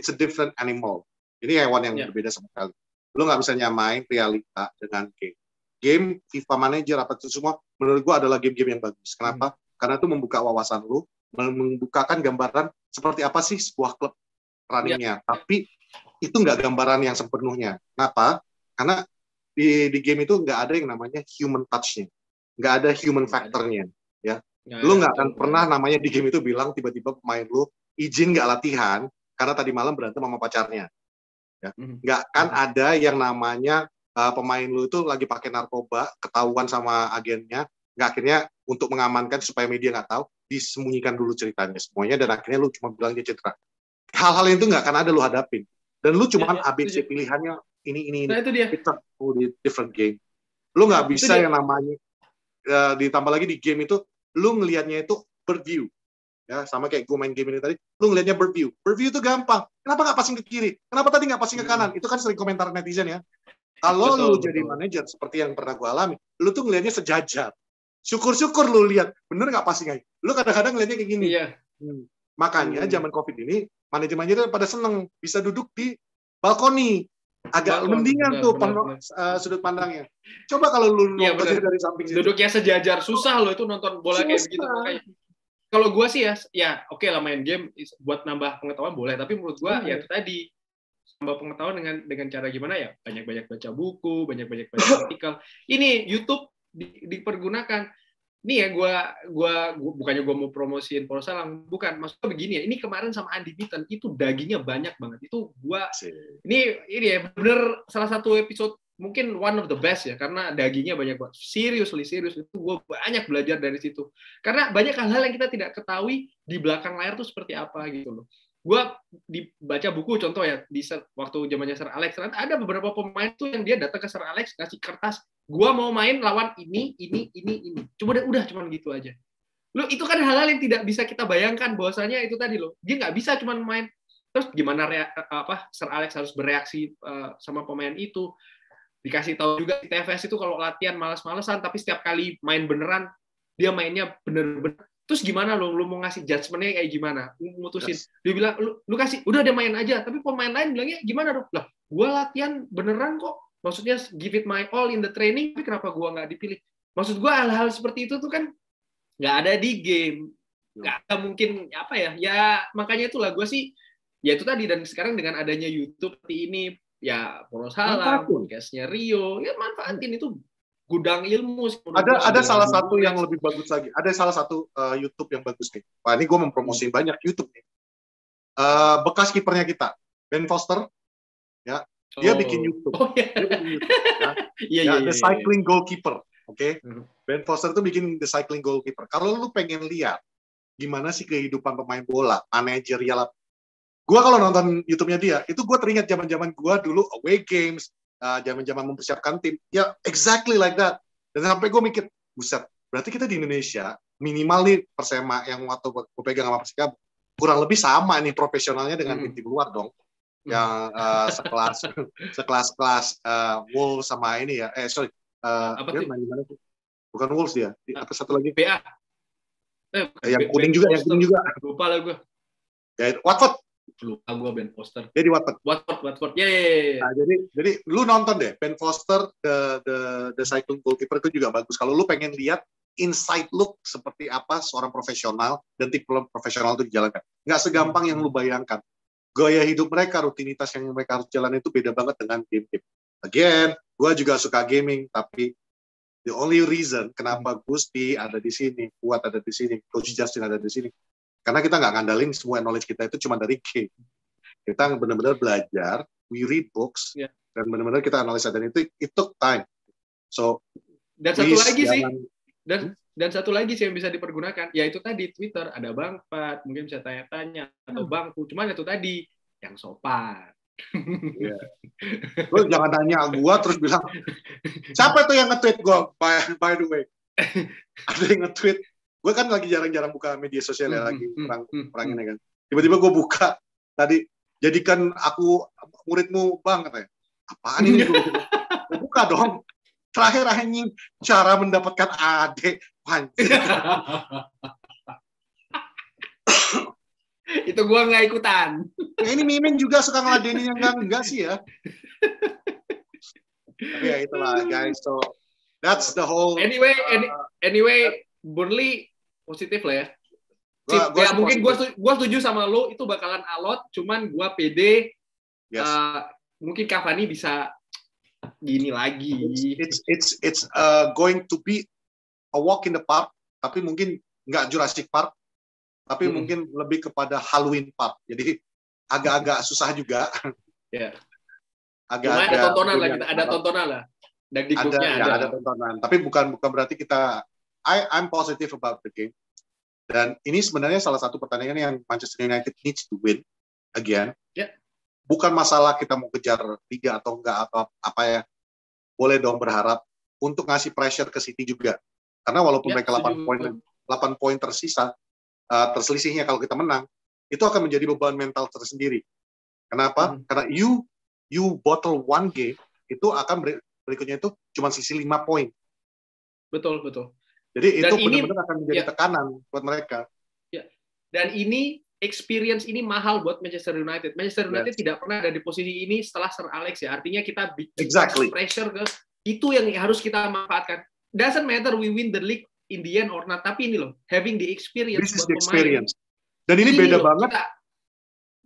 a different animal. Ini hewan yang berbeda sama sekali. Lu nggak bisa nyamain realita dengan game. Game FIFA Manager apa itu semua, menurut gue adalah game-game yang bagus. Kenapa? Karena itu membuka wawasan lu, membukakan gambaran seperti apa sih sebuah klub runningnya. Tapi itu nggak gambaran yang sepenuhnya. Kenapa? Karena di game itu nggak ada yang namanya human touch-nya. Nggak ada human factor-nya. Ya. Lu nggak akan pernah namanya di game itu bilang tiba-tiba pemain lu izin nggak latihan karena tadi malam berantem sama pacarnya. Ya. Nggak akan ada yang namanya pemain lu itu lagi pakai narkoba, ketahuan sama agennya, nggak akhirnya untuk mengamankan supaya media nggak tahu, disembunyikan dulu ceritanya semuanya, dan akhirnya lu cuma bilang dia cedera. Hal-hal itu nggak akan ada lu hadapin. Dan lu cuma ABC pilihannya ini. Nah, itu dia. It's a different game. Lu nggak bisa yang namanya, ditambah lagi di game itu, lu ngelihatnya itu bird view. Ya, sama kayak gue main game ini tadi, lu ngelihatnya bird view. Bird view itu gampang. Kenapa nggak passing ke kiri? Kenapa tadi nggak passing ke kanan? Itu kan sering komentar netizen ya. Kalau lu jadi manajer seperti yang pernah gue alami, lu tuh ngelihatnya sejajar. Syukur-syukur lu lihat, bener nggak passing aja. Lu kadang-kadang ngelihatnya kayak gini. Iya. Makanya zaman COVID ini, manajer-manajer pada seneng bisa duduk di balkoni. Agak mendingan tuh sudut pandangnya. Coba kalau lu nonton dari samping situ. Duduknya sejajar, susah lo itu nonton bola kayak begitu. Kalau gue sih ya oke lah main game buat nambah pengetahuan boleh, tapi menurut gue ya itu tadi nambah pengetahuan dengan cara gimana ya, banyak-banyak baca buku, banyak-banyak baca artikel. Ini YouTube dipergunakan. Nih ya gua bukannya gua mau promosiin Polsalam, bukan, maksudnya begini ya, ini kemarin sama Andi Bitten itu dagingnya banyak banget. Itu ini ya bener salah satu episode mungkin one of the best ya, karena dagingnya banyak banget. Serius itu gua banyak belajar dari situ. Karena banyak hal-hal yang kita tidak ketahui di belakang layar tuh seperti apa gitu loh. Gua dibaca buku contoh ya waktu zamannya Sir Alex, ternyata ada beberapa pemain tuh yang dia datang ke Sir Alex kasih kertas, gua mau main lawan ini. Udah cuman gitu aja. Lu itu kan hal-hal yang tidak bisa kita bayangkan bahwasanya itu tadi loh. Dia nggak bisa cuman main. Terus gimana Sir Alex harus bereaksi sama pemain itu. Dikasih tahu juga di TFS itu kalau latihan malas-malesan, tapi setiap kali main beneran dia mainnya bener-bener. Terus gimana lu mau ngasih judgement-nya kayak gimana? Mutusin. Dia bilang lu kasih udah dia main aja, tapi pemain lain bilangnya gimana dong? Lah, gua latihan beneran kok. Maksudnya give it my all in the training, tapi kenapa gua nggak dipilih? Maksud gua hal-hal seperti itu tuh kan nggak ada di game, nggak ada mungkin apa ya makanya itulah gue sih ya itu tadi, dan sekarang dengan adanya YouTube seperti ini ya Poros Halam, podcastnya Rio ya manfaatin, itu gudang ilmu. Ada salah satu yang lebih bagus lagi, ada salah satu YouTube yang bagus nih. Wah, ini gue mempromosiin banyak YouTube nih. Bekas kipernya kita Ben Foster ya, dia bikin YouTube. The Cycling Goalkeeper. Oke, Ben Foster tuh bikin The Cycling Goalkeeper. Kalau lu pengen lihat gimana sih kehidupan pemain bola, manajerial, gue kalau nonton YouTube-nya dia, itu gue teringat zaman-zaman gue dulu away games, zaman-zaman mempersiapkan tim, ya exactly like that. Dan sampai gue mikir, buset, berarti kita di Indonesia minimal nih Persema yang waktu gue pegang sama Persikabo kurang lebih sama nih profesionalnya dengan tim luar dong, yang sekelas Wolves sama ini ya, apa dia main di mana tuh? Bukan Wolves dia. Apa satu lagi? BA. Yang kuning juga, Lupa lah gue. Ya, Watford. Lupa gue Ben Foster. Dia di Watford. Watford. Yeah. Nah, jadi lu nonton deh Ben Foster the Cycling Goalkeeper itu juga bagus. Kalau lu pengen lihat inside look seperti apa seorang profesional dan tim profesional itu dijalankan. Nggak segampang yang lu bayangkan. Gaya hidup mereka, rutinitas yang mereka harus jalan itu beda banget dengan game-game. Again, gue juga suka gaming, tapi the only reason kenapa Gusti ada di sini, Kuat ada di sini, Coach Justin ada di sini, karena kita nggak ngandalin semua knowledge kita itu cuma dari game. Kita benar-benar belajar, we read books, dan benar-benar kita analisa, dan itu it took time. So, dan satu lagi sih, dan satu lagi sih yang bisa dipergunakan, yaitu tadi Twitter, ada Bang Pat, mungkin bisa tanya-tanya, atau Bangku, cuman itu tadi, yang sopan. Lu jangan nanya gue terus bilang siapa tuh yang nge-tweet gue, by the way. Ada yang nge-tweet, gue kan lagi jarang-jarang buka media sosial ya, lagi perang ini kan, tiba-tiba gue buka tadi, jadikan aku muridmu Bang, katanya. Apaan ini? Gue buka dong, terakhir anjing cara mendapatkan adik panjang. Itu gua nggak ikutan. Ini Mimin juga suka ngeladenin yang enggak sih ya. Tapi ya itulah guys. So that's the whole. Anyway, Burnley positif lah ya. Ya mungkin gua setuju sama lo, itu bakalan alot. Cuman gua pede. Yes. Mungkin Cavani bisa gini lagi. It's going to be a walk in the park. Tapi mungkin nggak Jurassic Park. Tapi mungkin lebih kepada Halloween Park. Jadi agak-agak susah juga. Ya. Agak ada tontonan lah, ada tontonan lah. Dan di grupnya ada tontonan. Tapi bukan berarti kita I'm positive about the game. Dan ini sebenarnya salah satu pertandingan yang Manchester United needs to win again. Ya. Bukan masalah kita mau kejar liga atau enggak atau apa ya. Boleh dong berharap untuk ngasih pressure ke City juga. Karena walaupun mereka 8 poin tersisa, terselisihnya kalau kita menang, itu akan menjadi beban mental tersendiri. Kenapa? Karena you bottle one game, itu akan berikutnya itu cuma sisi 5 poin. Betul. Jadi itu benar-benar akan menjadi tekanan buat mereka. Ya. Dan ini experience ini mahal buat Manchester United. Manchester United tidak pernah ada di posisi ini setelah Sir Alex ya. Artinya kita bikin pressure ke itu yang harus kita manfaatkan. Doesn't matter we win the league in the end or not, tapi ini loh, having the experience. This is the experience. Dan ini beda banget.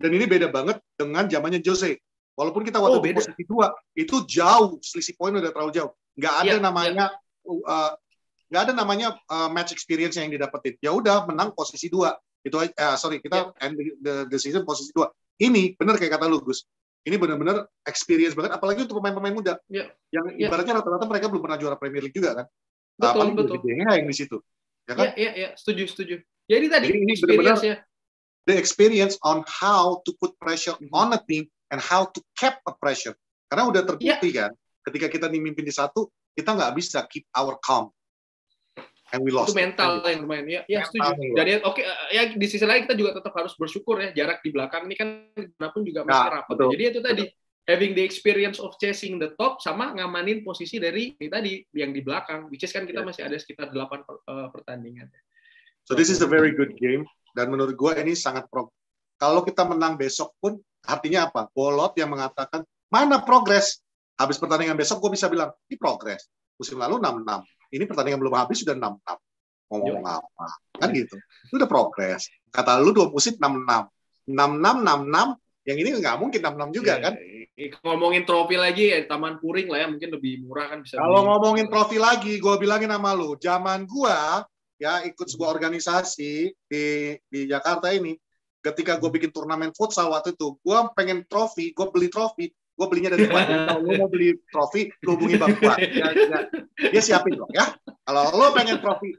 Dan ini beda banget dengan zamannya Jose. Walaupun kita waktu di posisi 2, itu jauh, selisih poin udah terlalu jauh. Nggak ada namanya match experience yang didapetin. Ya udah menang posisi 2. Itu kita end the season posisi 2. Ini benar kayak kata lu Gus. Ini benar-benar experience banget, apalagi untuk pemain-pemain muda. Yang ibaratnya rata-rata mereka belum pernah juara Premier League juga kan. Betul. Yang di situ. Ya kan? Iya, setuju. Jadi tadi ini experience ya. the experience on how to put pressure on a team and how to keep a pressure. Karena udah terbukti kan, ketika kita mimpin di satu, kita nggak bisa keep our calm. And we lost. Itu mental yang lumayan. Ya setuju. Dan ya, oke, ya di sisi lain kita juga tetap harus bersyukur ya, jarak di belakang ini kan pun juga masih rapat. Jadi itu tadi, having the experience of chasing the top sama ngamanin posisi dari ini tadi yang di belakang, which is kan kita masih ada sekitar 8 pertandingan. So this is a very good game, dan menurut gue ini sangat kalau kita menang besok pun artinya apa? Bolot yang mengatakan mana progres. Habis pertandingan besok gue bisa bilang ini progres. Musim lalu 6-6. Ini pertandingan belum habis sudah 6-6. Ngomong apa? Kan gitu. Itu udah progres. Kata lu 2 musim 6-6. 6-6, yang ini nggak mungkin 6-6 juga kan? Ngomongin trofi lagi ya, Taman Puring lah ya, mungkin lebih murah kan bisa. Kalau ngomongin trofi lagi, gue bilangin sama lu, zaman gue ya ikut sebuah organisasi di Jakarta ini, ketika gue bikin turnamen futsal waktu itu, gue pengen trofi, gue beli trofi, gue belinya dari Fuad. Kalau lo mau beli trofi, lo hubungi Bang Fuad. Dia siapin loh ya. Kalau lo pengen trofi,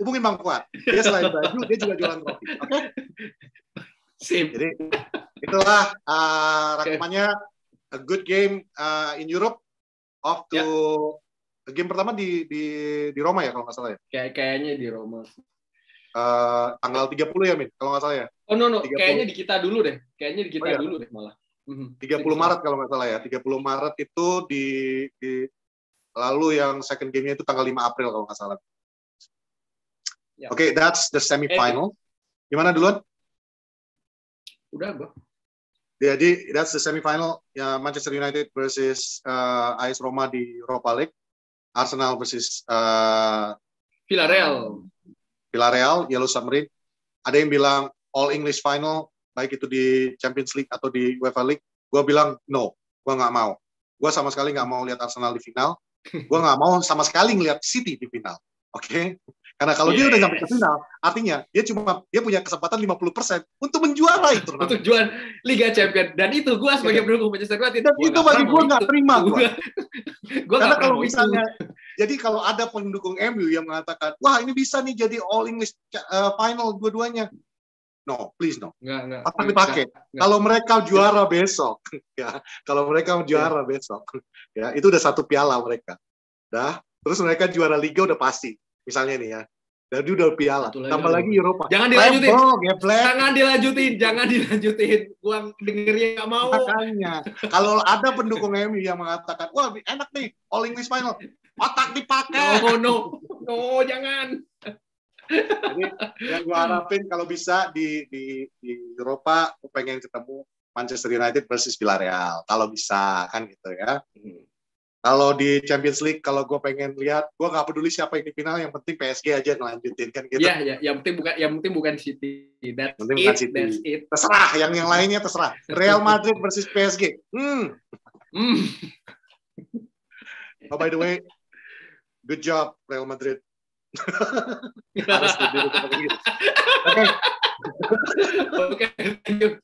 hubungin Bang Fuad. Dia selain baju, dia juga jualan trofi. Oke? Sip. Jadi itulah rakamannya a good game in Europe. Off to game pertama di Roma ya kalau nggak salah ya. Kayaknya di Roma. Tanggal 30 ya Min, kalau nggak salah ya. Oh no, kayaknya di kita dulu deh. Kayaknya di kita dulu deh malah. 30 Maret kalau nggak salah ya. 30 Maret itu di lalu yang second game-nya itu tanggal 5 April kalau nggak salah. Oke, that's the semi-final. Gimana duluan? Udah, Bang. Jadi that's the semi-final ya, Manchester United versus AS Roma di Europa League. Arsenal versus Villarreal, Yellow Submarine. Ada yang bilang all English final, baik itu di Champions League atau di UEFA League. Gue bilang no, gue nggak mau. Gue sama sekali nggak mau lihat Arsenal di final. Gue nggak mau sama sekali ngelihat City di final. Oke? Karena kalau dia udah sampai ke final, artinya dia punya kesempatan 50% untuk menjuarai turnamen. Untuk jual Liga Champions. Dan itu gue sebagai pendukung Manchester United. Dan itu bagi gue nggak terima gue. Karena kalau misalnya, itu. Jadi kalau ada pendukung MU yang mengatakan, wah ini bisa nih jadi all English final dua-duanya. No, please no. Nggak dipakai. Kalau mereka juara besok, ya, kalau mereka juara besok, ya itu udah 1 piala mereka. Terus mereka juara Liga udah pasti. Misalnya nih ya, jadi udah piala, tambah lagi Eropa. Jangan dilanjutin. Jangan dilanjutin. Gua dengernya nggak mau. Makanya, kalau ada pendukung MU yang mengatakan, wah enak nih, all English final, otak dipakai. No, jangan. Jadi yang gua harapin kalau bisa di Eropa, gua pengen ketemu Manchester United versus Villarreal. Kalau bisa kan gitu ya. Kalau di Champions League, kalau gue pengen lihat, gue nggak peduli siapa yang di final, yang penting PSG aja ngelanjutin kan gitu. Iya, yang penting bukan City. That's it. Terserah, yang lainnya terserah. Real Madrid versus PSG. Oh by the way, good job Real Madrid. Oke, thank you.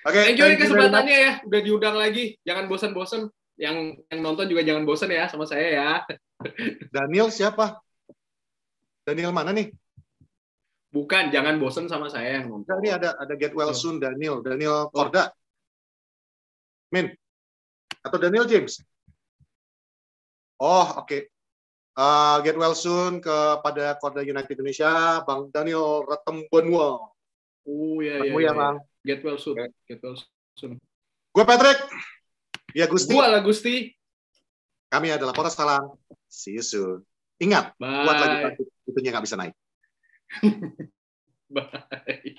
Thank you kesempatannya ya, udah diundang lagi. Jangan bosan-bosan. Yang nonton juga jangan bosan ya sama saya ya. Daniel siapa? Daniel mana nih? Bukan, jangan bosan sama saya yang nonton. Ini ada Get Well Soon Daniel Korda. Min. Atau Daniel James? Oh, oke. Get Well Soon kepada Korda United Indonesia, Bang Daniel Ratembanua. Oh iya. Bang. Get Well Soon. Okay. Get Well Soon. Gue Patrick. Ya Gusti. Gua lah Gusti. Kami adalah Poros Salam. See you soon. Ingat, buat lagi itunya nggak bisa naik. Bye.